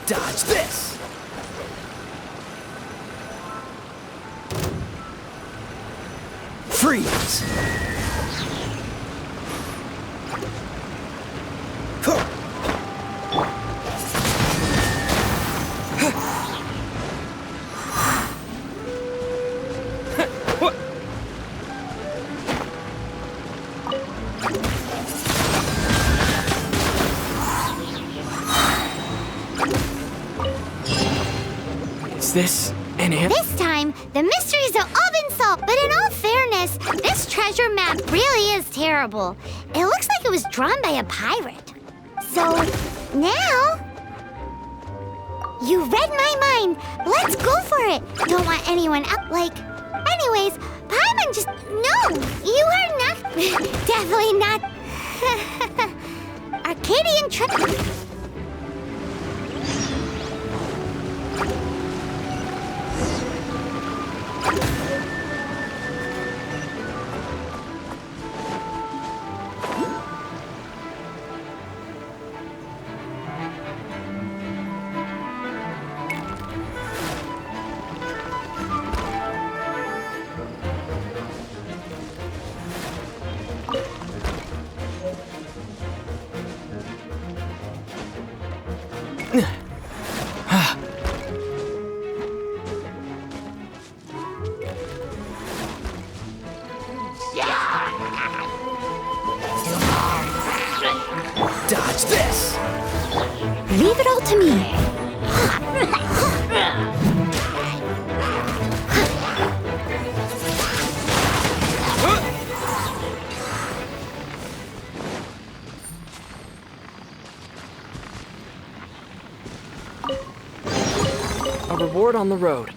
Dodge this! Freeze! Is this an ant? This time, the mysteries have all been solved. But in all fairness, this treasure map really is terrible. It looks like it was drawn by a pirate. So, now... You read my mind. Let's go for it. Don't want anyone else, like... Anyways, Paimon just... No, you are not... Definitely not... Arcadian treasure... Dodge this! Leave it all to me. A reward on the road.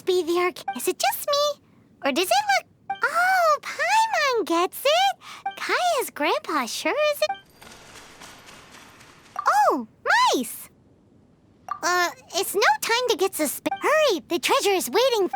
Be the arc. Is it just me? Or does it look... Oh, Paimon gets it! Kaya's grandpa sure is it... Oh, mice! It's no time to get suspicious. Hurry, the treasure is waiting.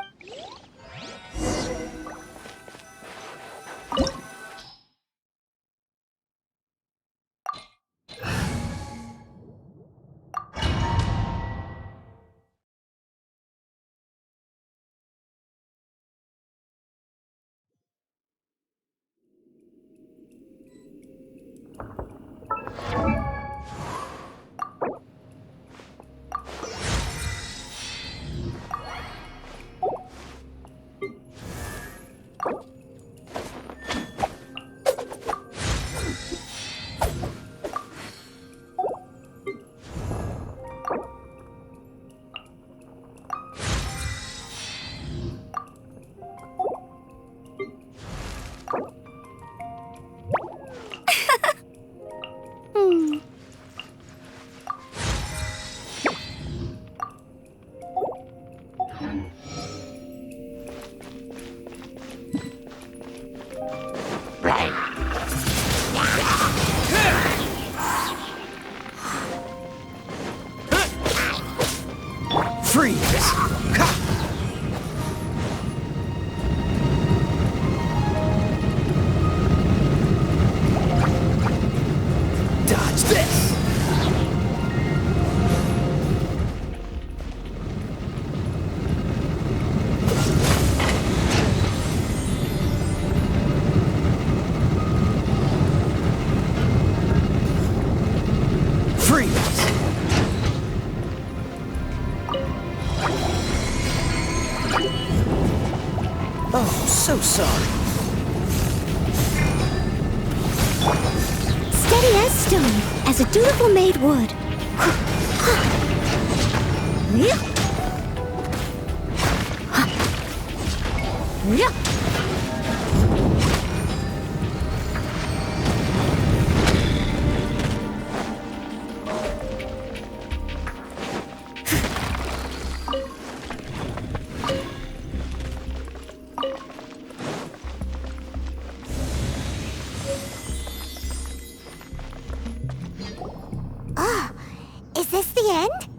Oh, so sorry. Steady as stone, as a dutiful maid would. Is this the end?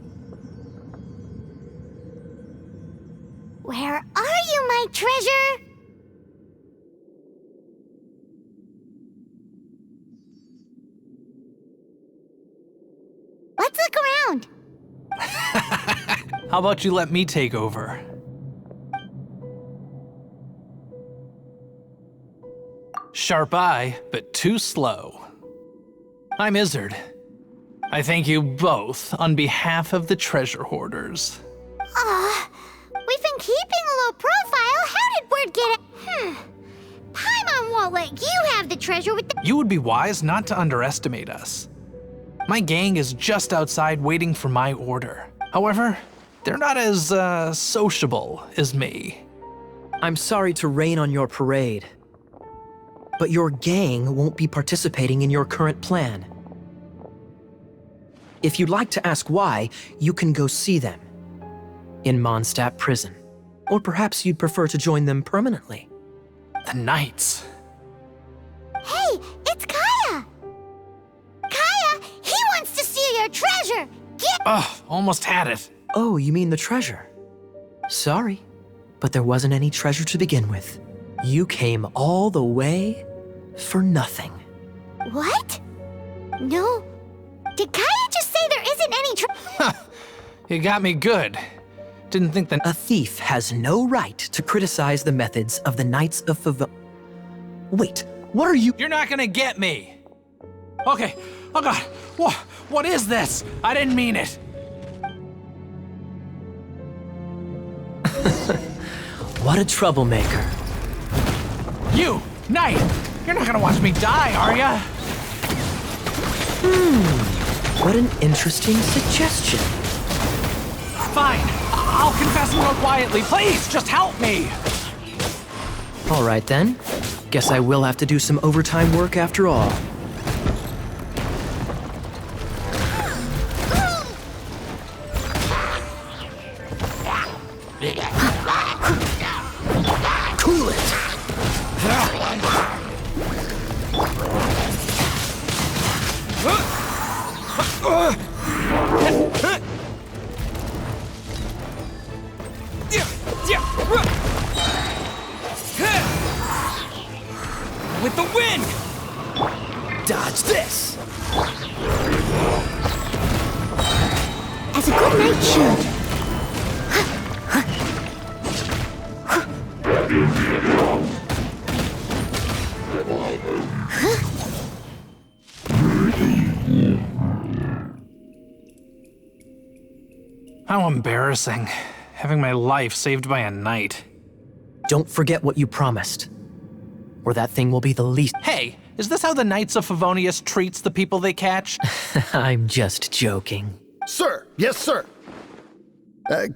Where are you, my treasure? Let's look around. How about you let me take over? Sharp eye, but too slow. I'm Izzard. I thank you both on behalf of the treasure hoarders. We've been keeping a low profile. How did word get it? Paimon won't let you have the treasure with the— You would be wise not to underestimate us. My gang is just outside waiting for my order. However, they're not as, sociable as me. I'm sorry to rain on your parade, but your gang won't be participating in your current plan. If you'd like to ask why, you can go see them in Mondstadt prison. Or perhaps you'd prefer to join them permanently. The Knights. Hey, it's Kaya! Kaya, he wants to steal your treasure! Get— Ugh, almost had it. Oh, you mean the treasure? Sorry, but there wasn't any treasure to begin with. You came all the way for nothing. What? No. Did Kaya just say there isn't any treasure? You got me good. Didn't think that— A thief has no right to criticize the methods of the Knights of Favon. Wait, what are you— You're not gonna get me. Okay, oh god, what is this? I didn't mean it. What a troublemaker. You, Knight, you're not gonna watch me die, are ya? What an interesting suggestion. Fine, I'll confess and go quietly. Please, just help me. All right then. Guess I will have to do some overtime work after all. Cool it! With the wind! Dodge this! As a good knight should. How embarrassing, having my life saved by a knight. Don't forget what you promised, or that thing will be the least— Hey, is this how the Knights of Favonius treats the people they catch? I'm just joking. Sir! Yes, sir!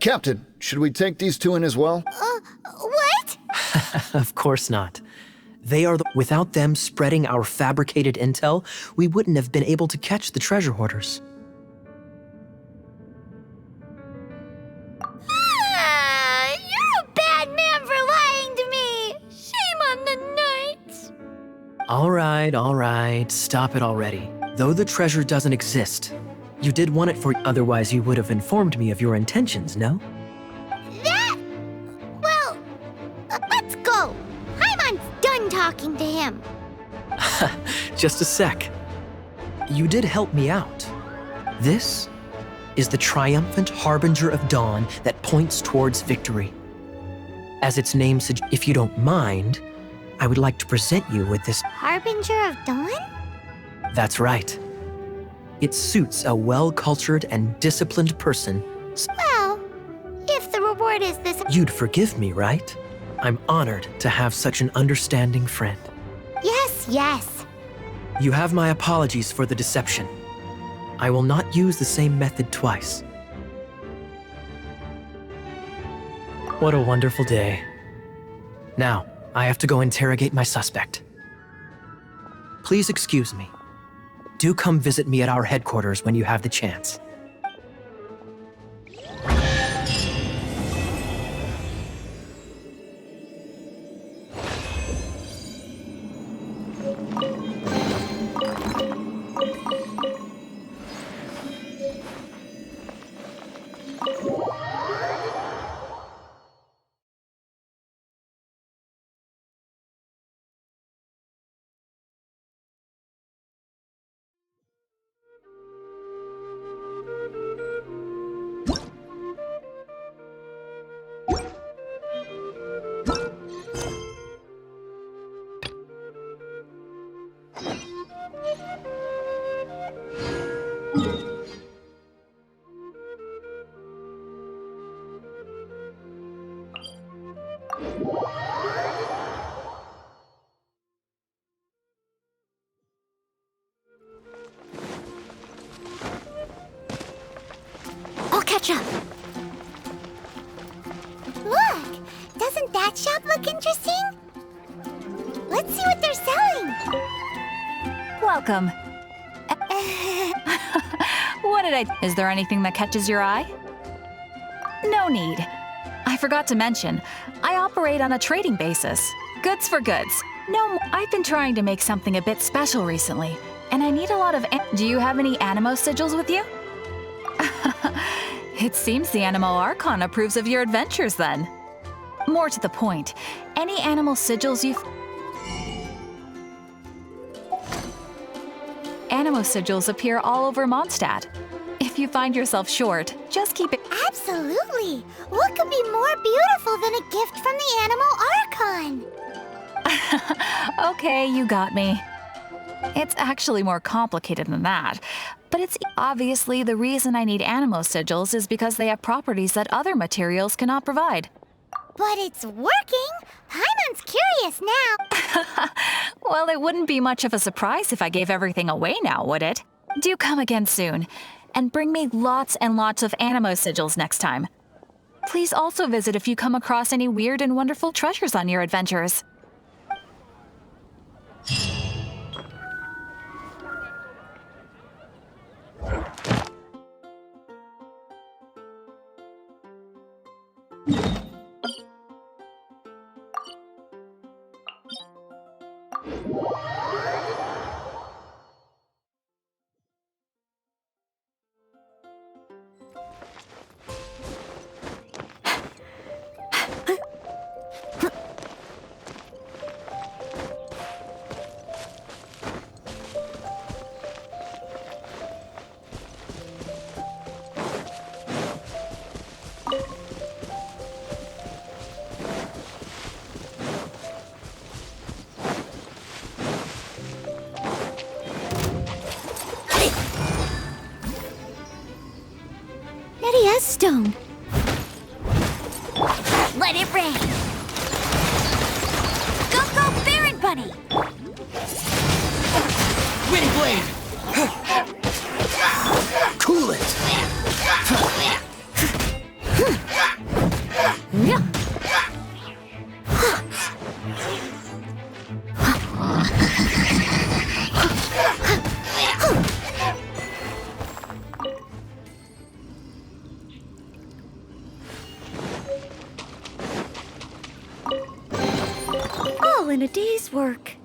Captain, should we take these two in as well? What? Of course not. They are without them spreading our fabricated intel, we wouldn't have been able to catch the treasure hoarders. You're a bad man for lying to me! Shame on the knights! All right, stop it already. Though the treasure doesn't exist, you did want it for— otherwise you would have informed me of your intentions, no? Well, let's go. Paimon's done talking to him. Just a sec. You did help me out. This is the triumphant harbinger of dawn that points towards victory. As its name suggests, if you don't mind, I would like to present you with this— Harbinger of Dawn? That's right. It suits a well-cultured and disciplined person. Well, if the reward forward is this... You'd forgive me, right? I'm honored to have such an understanding friend. Yes, yes. You have my apologies for the deception. I will not use the same method twice. What a wonderful day. Now, I have to go interrogate my suspect. Please excuse me. Do come visit me at our headquarters when you have the chance. I'll catch up. Look! Doesn't that shop look interesting? Let's see what they're selling. Welcome. Is there anything that catches your eye? No need. I forgot to mention, I operate on a trading basis. Goods for goods. No, I've been trying to make something a bit special recently, and I need a lot of... Do you have any Animo sigils with you? It seems the Animo Archon approves of your adventures then. More to the point, any animal sigils you've... Animo sigils appear all over Mondstadt. If you find yourself short, just keep it... Absolutely! What could be more beautiful than a gift from the Animal Archon? Okay, you got me. It's actually more complicated than that. But it's obviously the reason I need Animo sigils is because they have properties that other materials cannot provide. But it's working! Paimon's curious now. Well, it wouldn't be much of a surprise if I gave everything away now, would it? Do come again soon, and bring me lots and lots of Animo sigils next time. Please also visit if you come across any weird and wonderful treasures on your adventures. Stone. Let it rain. Go, go, Baron Bunny! Wind blade! Cool it! All in a day's work.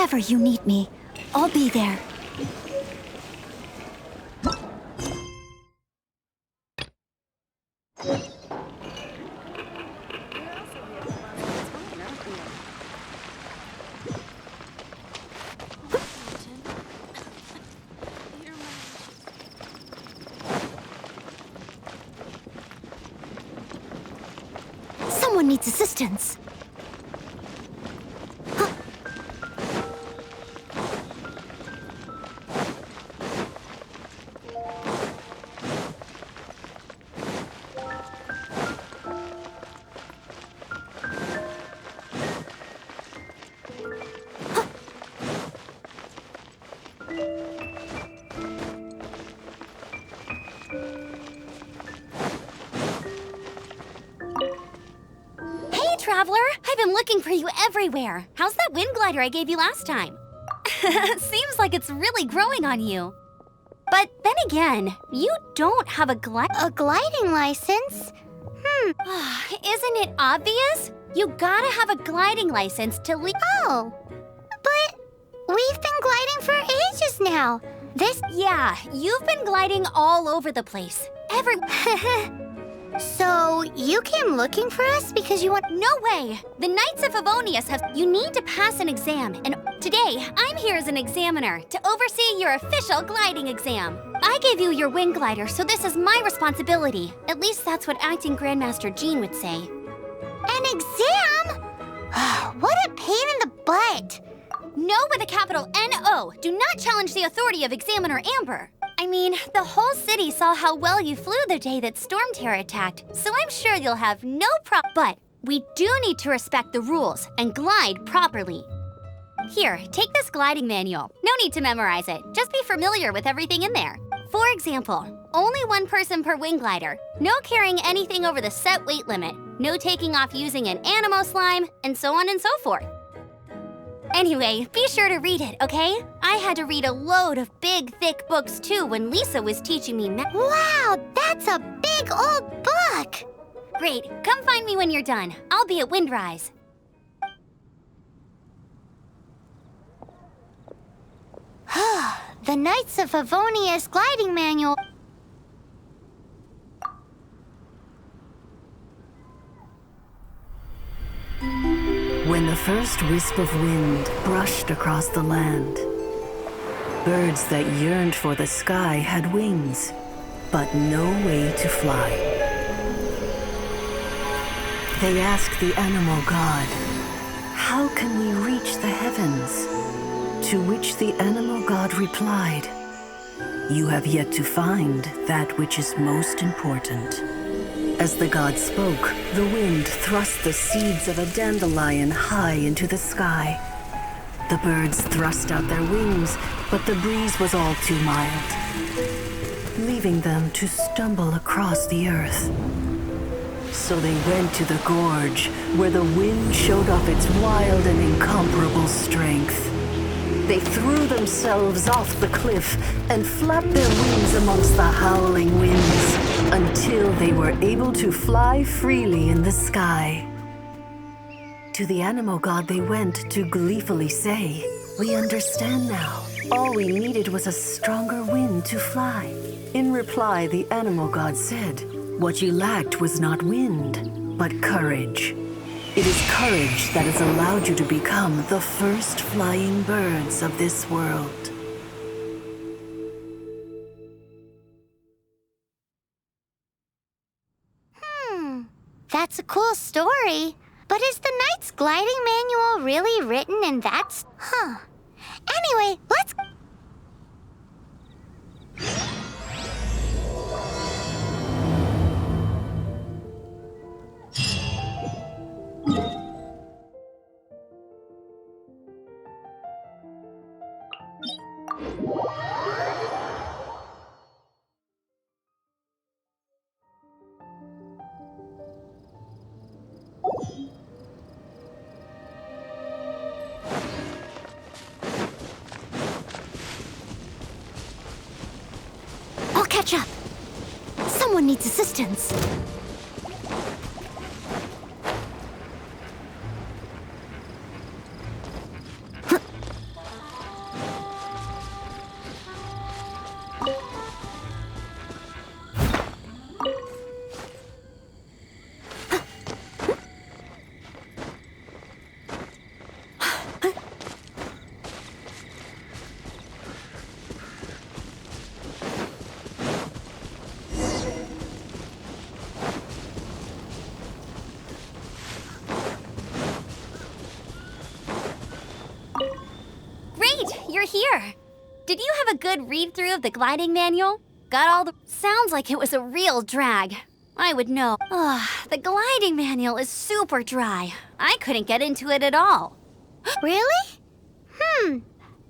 Whenever you need me, I'll be there. Someone needs assistance. Traveler, I've been looking for you everywhere. How's that wind glider I gave you last time? Seems like it's really growing on you. But then again, you don't have a gliding license? Isn't it obvious? You gotta have a gliding license to Oh, but we've been gliding for ages now. Yeah, you've been gliding all over the place. So, you came looking for us because you want— No way! The Knights of Favonius You need to pass an exam, and today, I'm here as an examiner to oversee your official gliding exam. I gave you your wing glider, so this is my responsibility. At least that's what Acting Grandmaster Jean would say. An exam? What a pain in the butt! No with a capital N-O. Do not challenge the authority of Examiner Amber. I mean, the whole city saw how well you flew the day that Storm Terror attacked, so I'm sure you'll have no problem. But we do need to respect the rules and glide properly. Here, take this gliding manual. No need to memorize it. Just be familiar with everything in there. For example, only one person per wing glider. No carrying anything over the set weight limit. No taking off using an animo slime, and so on and so forth. Anyway, be sure to read it, okay? I had to read a load of big, thick books too when Lisa was teaching me Wow, that's a big old book! Great, come find me when you're done. I'll be at Windrise. The Knights of Favonius gliding manual. When the first wisp of wind brushed across the land, birds that yearned for the sky had wings, but no way to fly. They asked the animal god, "How can we reach the heavens?" To which the animal god replied, "You have yet to find that which is most important." As the god spoke, the wind thrust the seeds of a dandelion high into the sky. The birds thrust out their wings, but the breeze was all too mild, leaving them to stumble across the earth. So they went to the gorge, where the wind showed off its wild and incomparable strength. They threw themselves off the cliff and flapped their wings amongst the howling winds until they were able to fly freely in the sky. To the animal god they went to gleefully say, "We understand now. All we needed was a stronger wind to fly." In reply, the animal god said, "What you lacked was not wind, but courage. It is courage that has allowed you to become the first flying birds of this world." That's a cool story. But is the Knight's gliding manual really written in that? Anyway, let's... I'll catch up. Someone needs assistance. here. Did you have a good read-through of the gliding manual? Got all the... Sounds like it was a real drag. I would know. Ugh, the gliding manual is super dry. I couldn't get into it at all. Really?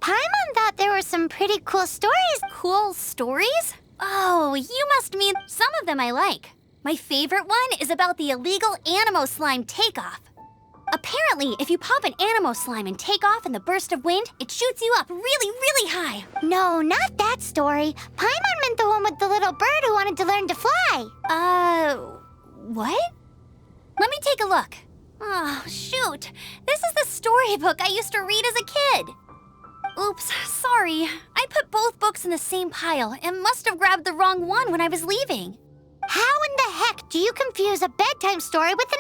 Paimon thought there were some pretty cool stories. Cool stories? Oh, you must mean some of them I like. My favorite one is about the illegal Animo slime takeoff. Apparently, if you pop an Animo slime and take off in the burst of wind, it shoots you up really, really high. No, not that story. Paimon meant the one with the little bird who wanted to learn to fly. What? Let me take a look. Oh, shoot. This is the storybook I used to read as a kid. Oops, sorry. I put both books in the same pile and must have grabbed the wrong one when I was leaving. How in the heck do you confuse a bedtime story with an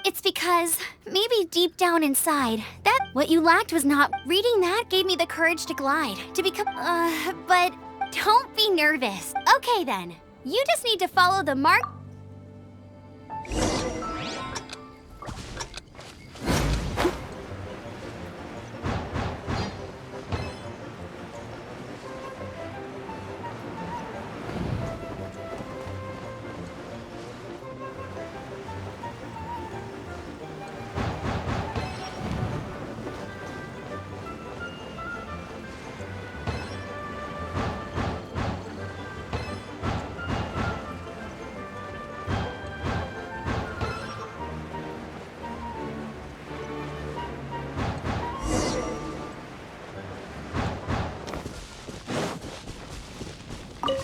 it's because maybe deep down inside, what you lacked was not... Reading that gave me the courage to glide, to become... but don't be nervous. Okay then, you just need to follow the mark...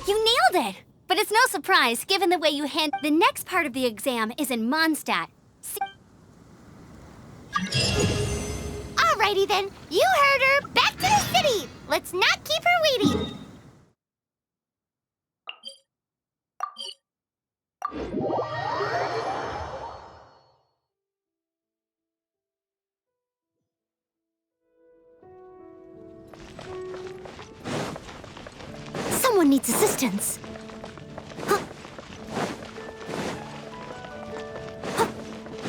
You nailed it! But it's no surprise, given the way you hand... The next part of the exam is in Mondstadt. Alrighty then, you heard her. Back to the city. Let's not keep her waiting. Someone needs assistance.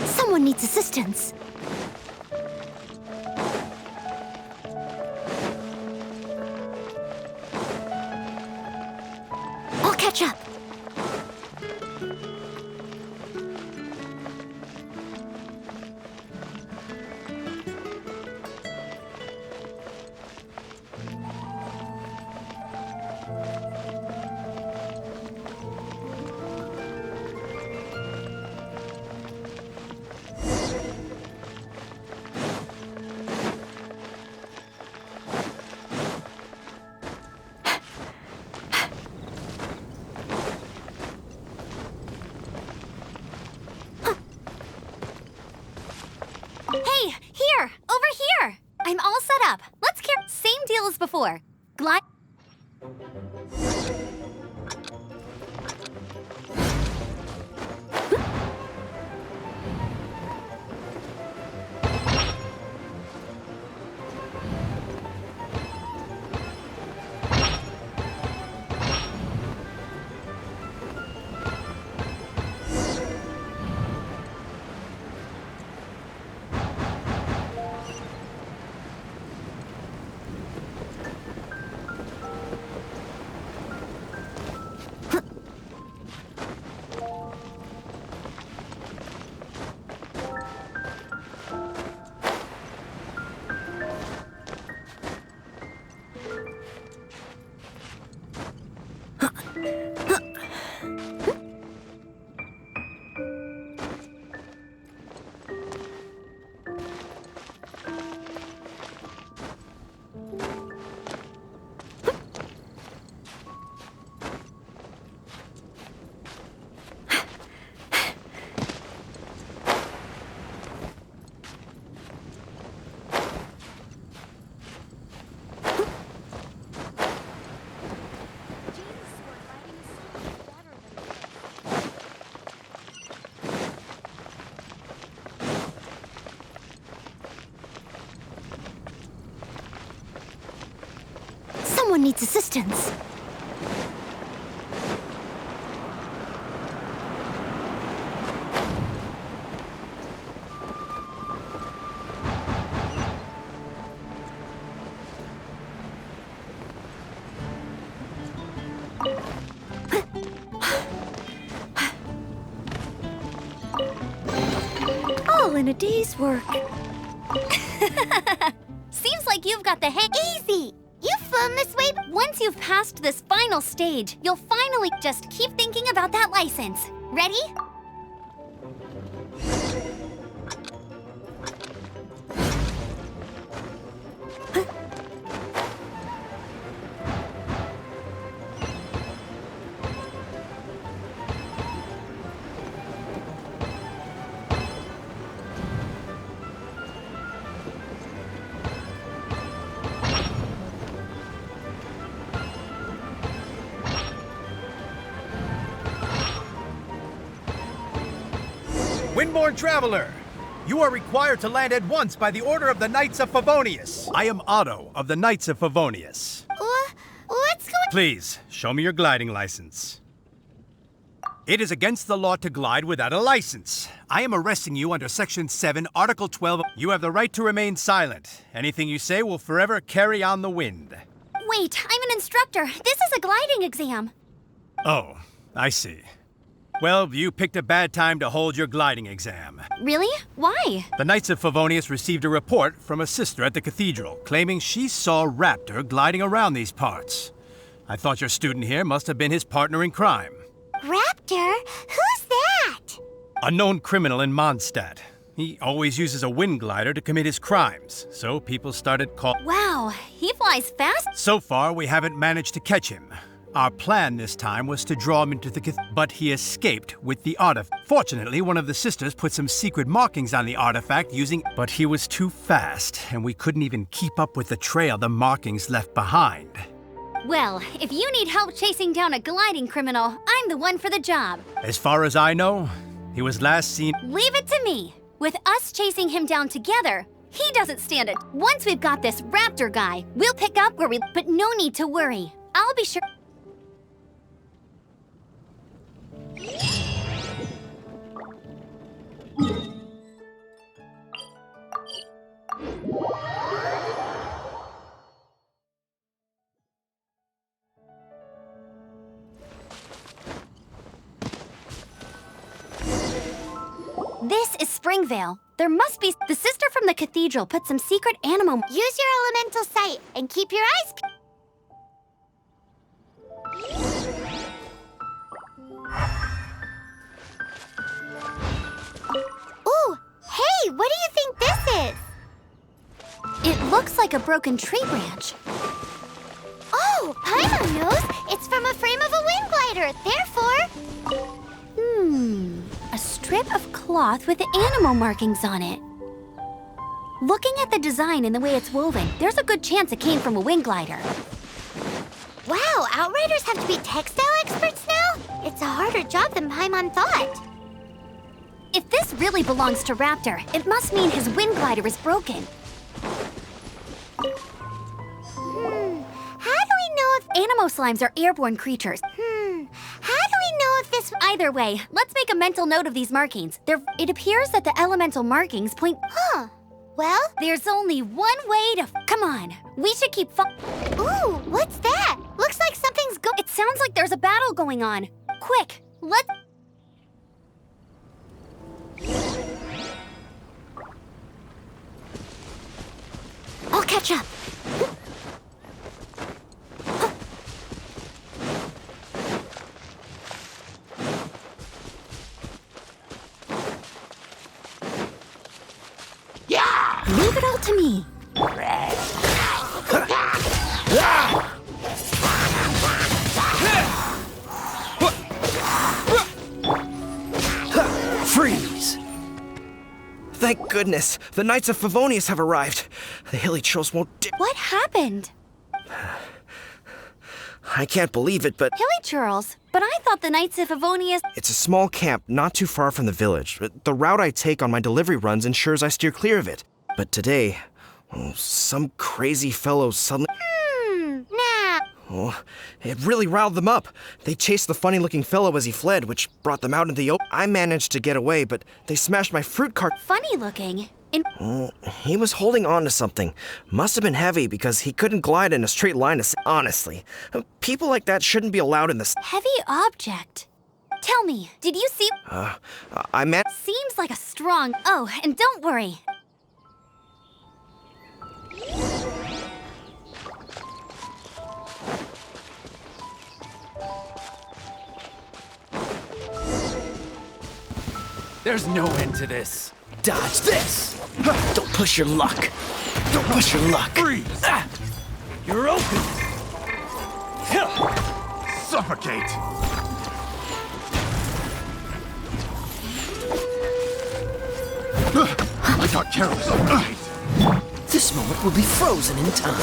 Someone needs assistance. I'll catch up. Hey, here! Over here! I'm all set up. Let's carry... Same deal as before. Glide... Someone needs assistance. in a day's work. Seems like you've got the hang. Easy! You've flown this way. Once you've passed this final stage, you'll finally just keep thinking about that license. Ready? Windborne Traveler, you are required to land at once by the order of the Knights of Favonius. I am Otto of the Knights of Favonius. What's going? Please, show me your gliding license. It is against the law to glide without a license. I am arresting you under Section 7, Article 12. You have the right to remain silent. Anything you say will forever carry on the wind. Wait, I'm an instructor. This is a gliding exam. Oh, I see. Well, you picked a bad time to hold your gliding exam. Really? Why? The Knights of Favonius received a report from a sister at the cathedral claiming she saw Raptor gliding around these parts. I thought your student here must have been his partner in crime. Raptor? Who's that? A known criminal in Mondstadt. He always uses a wind glider to commit his crimes, so people started calling. Wow, he flies fast? So far, we haven't managed to catch him. Our plan this time was to draw him into the but he escaped with the artifact. Fortunately, one of the sisters put some secret markings on the artifact but he was too fast, and we couldn't even keep up with the trail the markings left behind. Well, if you need help chasing down a gliding criminal, I'm the one for the job. As far as I know, he was last seen. Leave it to me. With us chasing him down together, he doesn't stand it. Once we've got this Raptor guy, we'll pick up where but no need to worry. I'll be sure. This is Springvale. There must be. The sister from the cathedral put some secret animal. Use your elemental sight and keep your eyes. Ooh, hey, what do you think this is? It looks like a broken tree branch. Oh, Paimon knows. It's from a frame of a wind glider. Therefore... A strip of cloth with animal markings on it. Looking at the design and the way it's woven, there's a good chance it came from a wind glider. Wow, Outriders have to be textile experts now? It's a harder job than Paimon thought. If this really belongs to Raptor, it must mean his wind glider is broken. How do we know if... Animo slimes are airborne creatures. How do we know if this... Either way, let's make a mental note of these markings. It appears that the elemental markings point... Well? There's only one way to... Come on, we should keep Ooh, what's that? Looks like something's It sounds like there's a battle going on. Quick, let's... I'll catch up. Leave it all to me. Freeze! Thank goodness, the Knights of Favonius have arrived. The hilly trolls won't What happened? I can't believe it, but... Hilly churls? But I thought the Knights of Favonius... It's a small camp not too far from the village. The route I take on my delivery runs ensures I steer clear of it. But today, some crazy fellow suddenly... Nah. Oh, it really riled them up. They chased the funny-looking fellow as he fled, which brought them out into the open. I managed to get away, but they smashed my fruit cart. Funny-looking? He was holding on to something. Must have been heavy because he couldn't glide in a straight line. Honestly, people like that shouldn't be allowed in this. Heavy object. Tell me, did you see? I meant. Seems like a strong. Oh, and don't worry. There's no end to this. Dodge this! Don't push your luck. Don't push your luck. Freeze! You're open! Suffocate! I got careless. This moment will be frozen in time.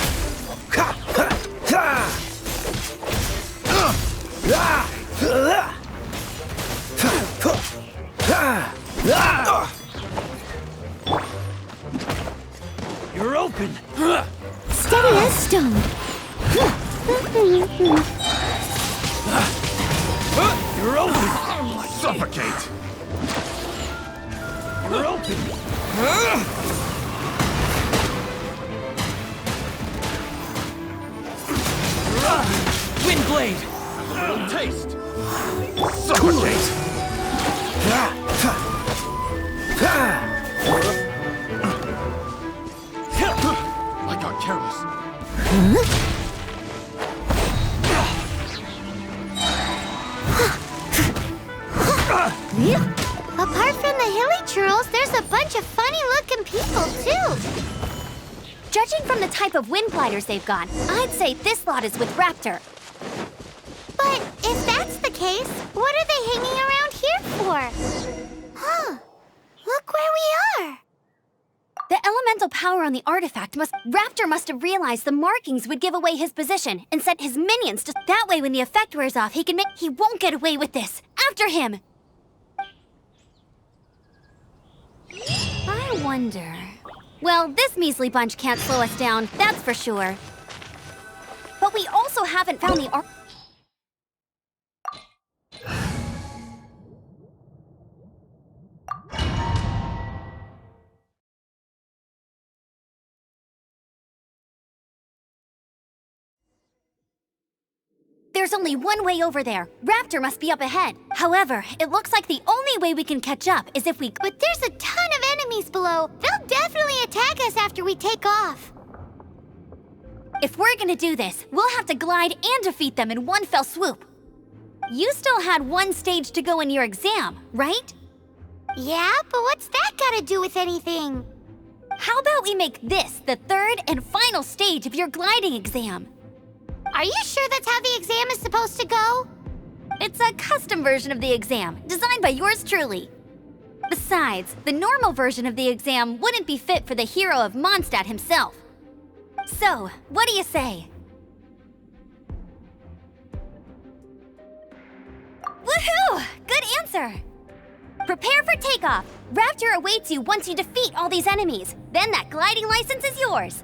You're open! Steady as stone. You're open! Suffocate! You're open! Windblade! A little taste! Suffocate! I got careless. Apart from the hilly churls, there's a bunch of funny-looking people, too. Judging from the type of wind gliders they've got, I'd say this lot is with Raptor. But if that's the case, what are they hanging around here for? Huh. Look where we are. The elemental power on the artifact Raptor must have realized the markings would give away his position and sent his minions to... That way when the effect wears off, he won't get away with this. After him! I wonder... Well, this measly bunch can't slow us down, that's for sure. But we also haven't found the There's only one way over there. Raptor must be up ahead. However, it looks like the only way we can catch up is if we... But there's a ton of enemies below. They'll definitely attack us after we take off. If we're gonna do this, we'll have to glide and defeat them in one fell swoop. You still had one stage to go in your exam, right? Yeah, but what's that got to do with anything? How about we make this the third and final stage of your gliding exam? Are you sure that's how the exam is supposed to go? It's a custom version of the exam, designed by yours truly. Besides, the normal version of the exam wouldn't be fit for the hero of Mondstadt himself. So, what do you say? Woohoo! Good answer! Prepare for takeoff. Raptor awaits you once you defeat all these enemies. Then that gliding license is yours.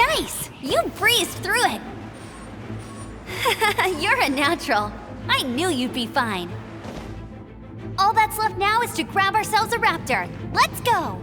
Nice! You breezed through it! You're a natural. I knew you'd be fine. All that's left now is to grab ourselves a raptor. Let's go!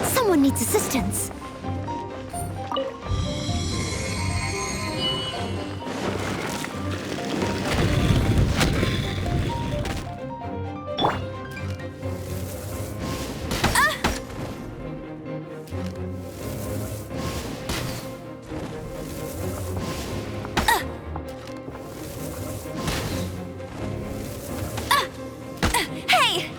Someone needs assistance. Hey!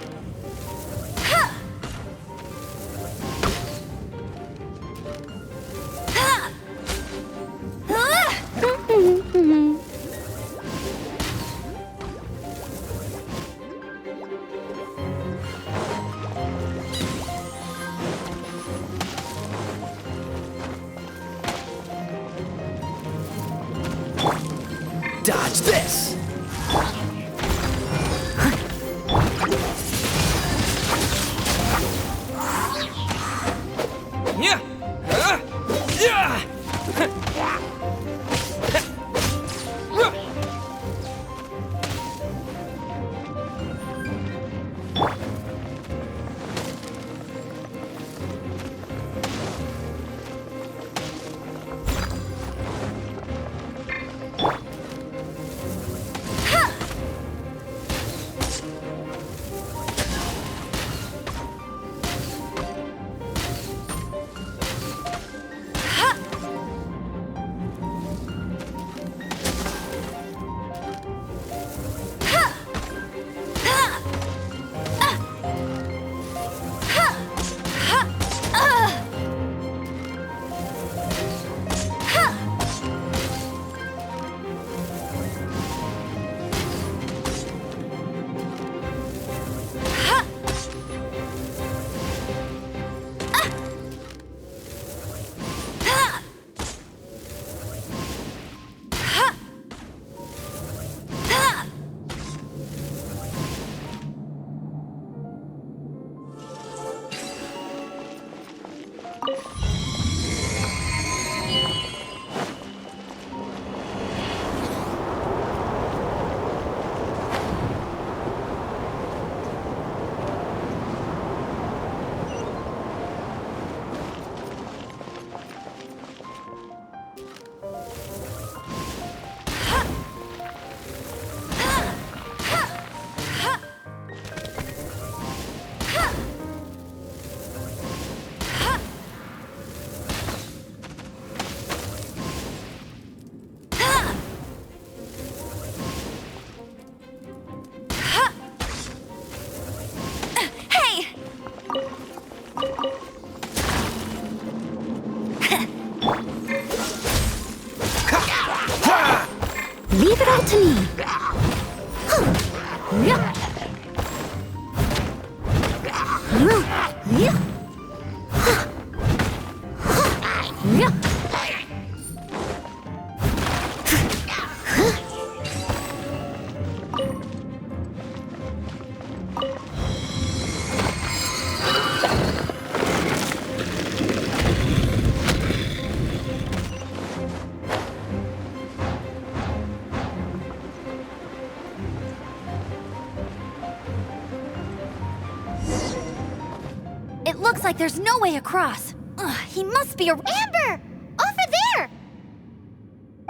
Dodge this! Yeah! Yeah! Leave it all to me. It looks like there's no way across. Ugh, he must be a— Amber! Over there!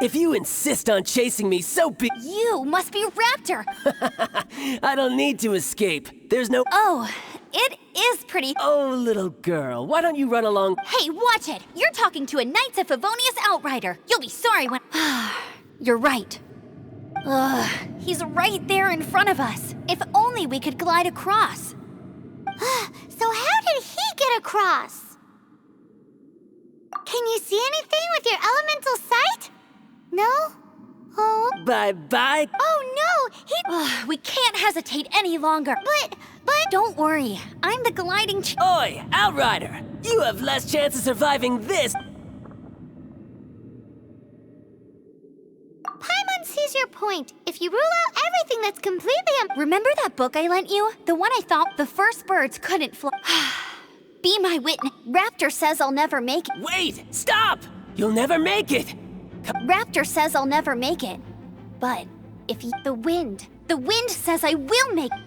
If you insist on chasing me, so be— You must be Raptor! I don't need to escape. There's no— Oh, it is pretty— Oh, little girl, why don't you run along— Hey, watch it! You're talking to a Knights of Favonius outrider. You'll be sorry when— You're right. Ugh, he's right there in front of us. If only we could glide across. So how did he get across? Can you see anything with your elemental sight? No? Oh. Bye-bye. Oh no! We can't hesitate any longer. But... Don't worry. I'm the gliding Oi, Outrider! You have less chance of surviving this! Paimon sees your point. If you rule out everything that's completely Remember that book I lent you? The one I thought the first birds couldn't fly. Be my witness. Raptor says I'll never make it. Wait! Stop! You'll never make it! Raptor says I'll never make it. But if the wind says I will make it.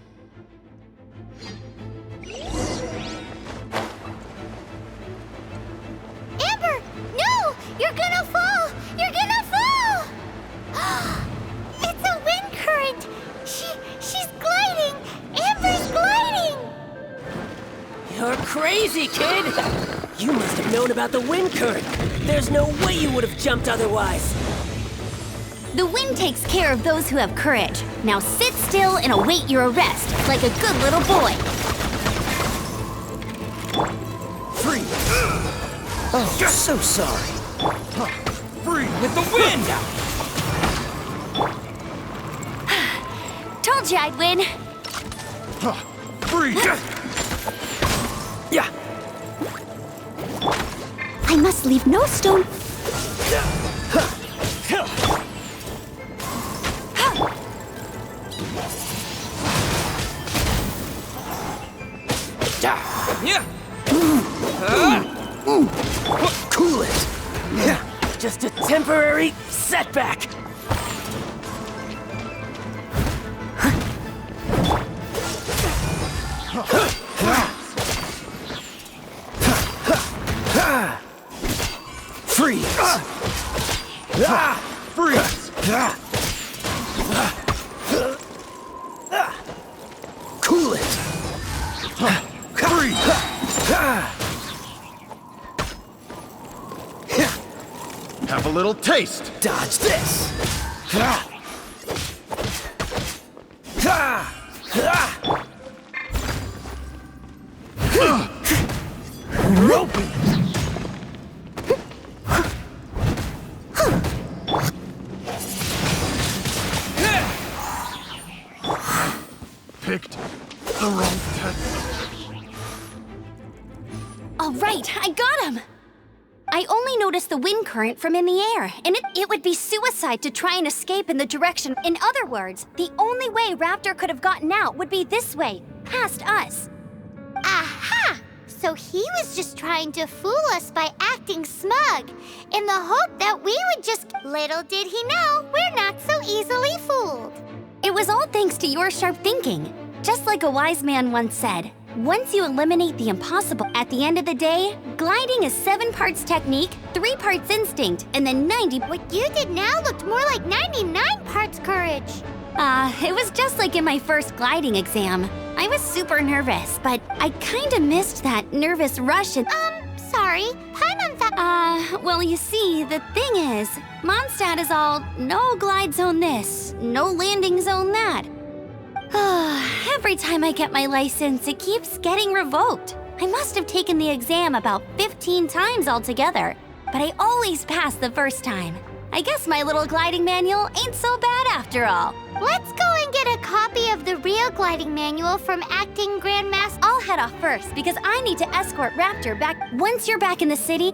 Amber! No! You're gonna fall! You're gonna fall! It's a wind current! She's gliding! Amber's gliding! You're crazy, kid! You must have known about the wind current. There's no way you would have jumped otherwise. The wind takes care of those who have courage. Now sit still and await your arrest, like a good little boy. Free! Oh, so sorry. Free with the wind! Told you I'd win. Free! Yeah. I must leave no stone. Yeah. Cool it. Just a temporary setback. Freeze! Freeze! Cool it! Freeze! Have a little taste! Dodge this! Ropey! Picked the wrong technique. All right, I got him! I only noticed the wind current from in the air, and it would be suicide to try and escape in the direction. In other words, the only way Raptor could have gotten out would be this way, past us. Aha! So he was just trying to fool us by acting smug, in the hope that we would just... Little did he know, we're not so easily fooled. It was all thanks to your sharp thinking. Just like a wise man once said, once you eliminate the impossible, at the end of the day, gliding is 7 parts technique, 3 parts instinct, and then 90... What you did now looked more like 99 parts courage. It was just like in my first gliding exam. I was super nervous, but I kinda missed that nervous rush and... Sorry, Paimon thought... well, you see, the thing is, Mondstadt is all, no glide zone this, no landing zone that. Every time I get my license, it keeps getting revoked. I must have taken the exam about 15 times altogether, but I always pass the first time. I guess my little gliding manual ain't so bad after all. Let's go and get a copy of the real gliding manual from Acting Grandmaster. I'll head off first because I need to escort Raptor back. Once you're back in the city...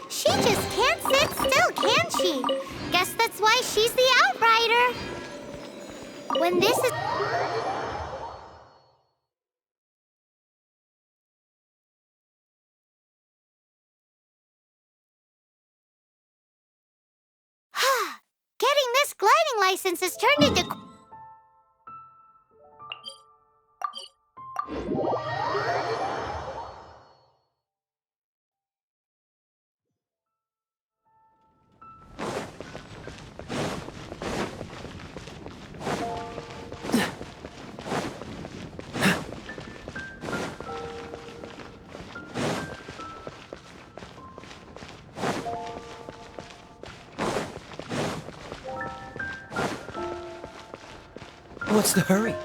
She just can't sit still, can she? Guess that's why she's the outrider. When this is... Getting this gliding license has turned into... What's the hurry?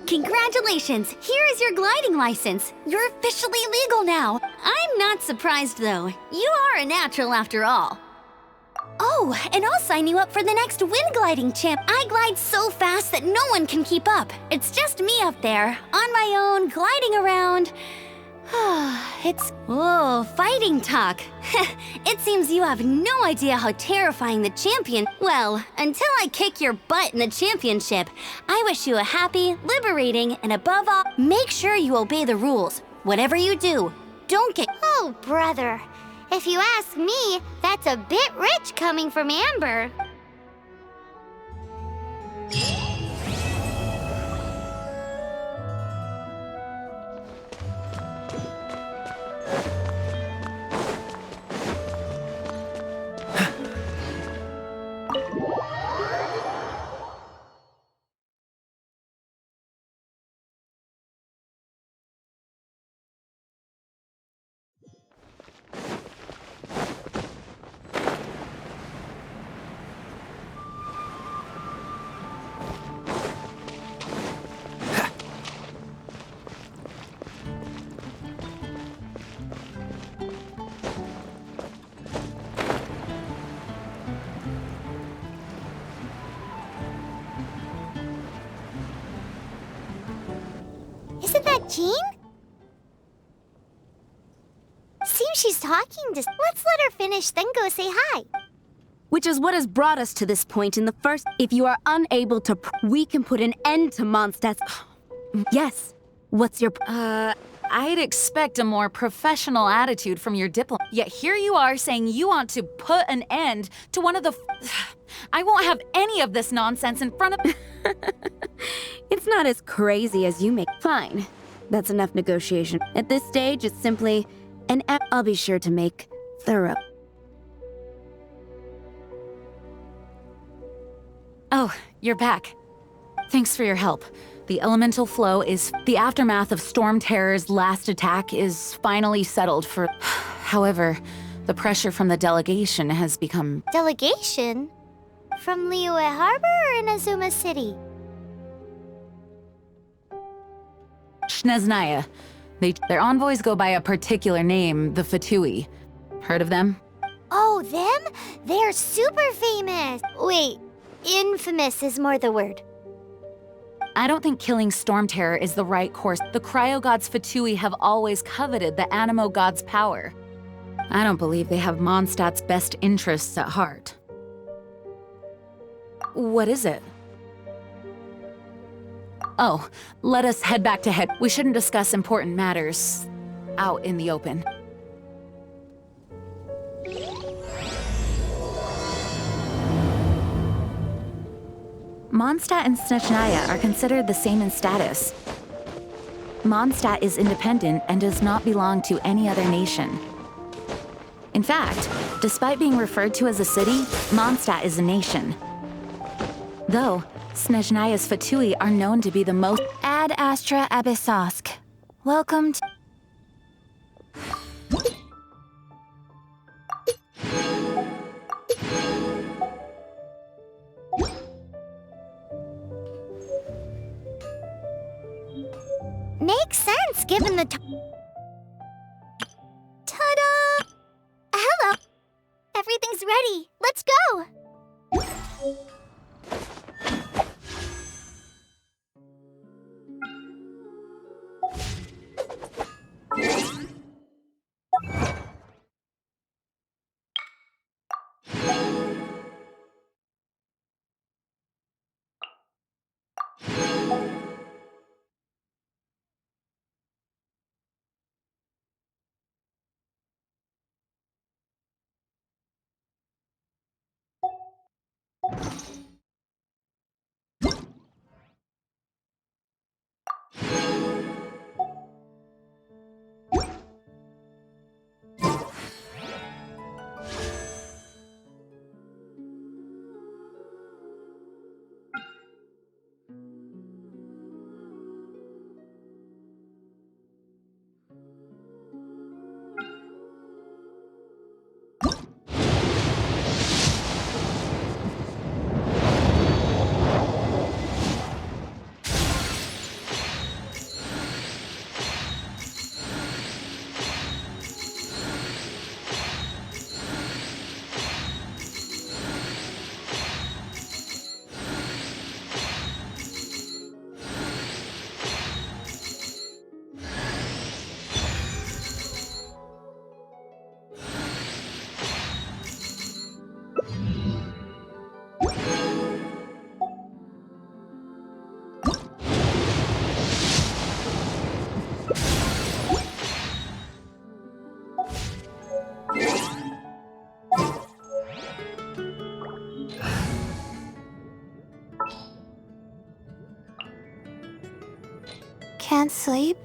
Congratulations! Here is your gliding license. You're officially legal now. I'm not surprised, though. You are a natural after all. Oh, and I'll sign you up for the next wind gliding champ. I glide so fast that no one can keep up. It's just me up there, on my own, gliding around. It's... Whoa, fighting talk. It seems you have no idea how terrifying the champion... Well, until I kick your butt in the championship, I wish you a happy, liberating, and above all, make sure you obey the rules. Whatever you do, don't get... Oh, brother. If you ask me, that's a bit rich coming from Amber. Isn't that Jean? Seems she's talking to... Let's let her finish, then go say hi. Which is what has brought us to this point in the first... If you are unable to... We can put an end to Mondstadt's... Yes. What's your... I'd expect a more professional attitude from your diplomat. Yet here you are saying you want to put an end to one of the... I won't have any of this nonsense in front of... It's not as crazy as you make. Fine. That's enough negotiation. At this stage, it's simply an... I'll be sure to make thorough... Oh, you're back. Thanks for your help. The elemental flow is... The aftermath of Storm Terror's last attack is finally settled for... However, the pressure from the delegation has become... Delegation? From Liyue Harbor or Inazuma City? Shneznaya. Their envoys go by a particular name, the Fatui. Heard of them? Oh, them? They're super famous. Wait, infamous is more the word. I don't think killing Storm Terror is the right course. The Cryo Gods Fatui have always coveted the Animo God's power. I don't believe they have Mondstadt's best interests at heart. What is it? Oh, let us head back to head. We shouldn't discuss important matters out in the open. Mondstadt and Snezhnaya are considered the same in status. Mondstadt is independent and does not belong to any other nation. In fact, Despite being referred to as a city, Mondstadt is a nation. Though, Snezhnaya's Fatui are known to be the most— Ad Astra Abyssosque. Welcome to— Makes sense, given the Ta-da! Hello! Everything's ready. Let's go! Can't sleep?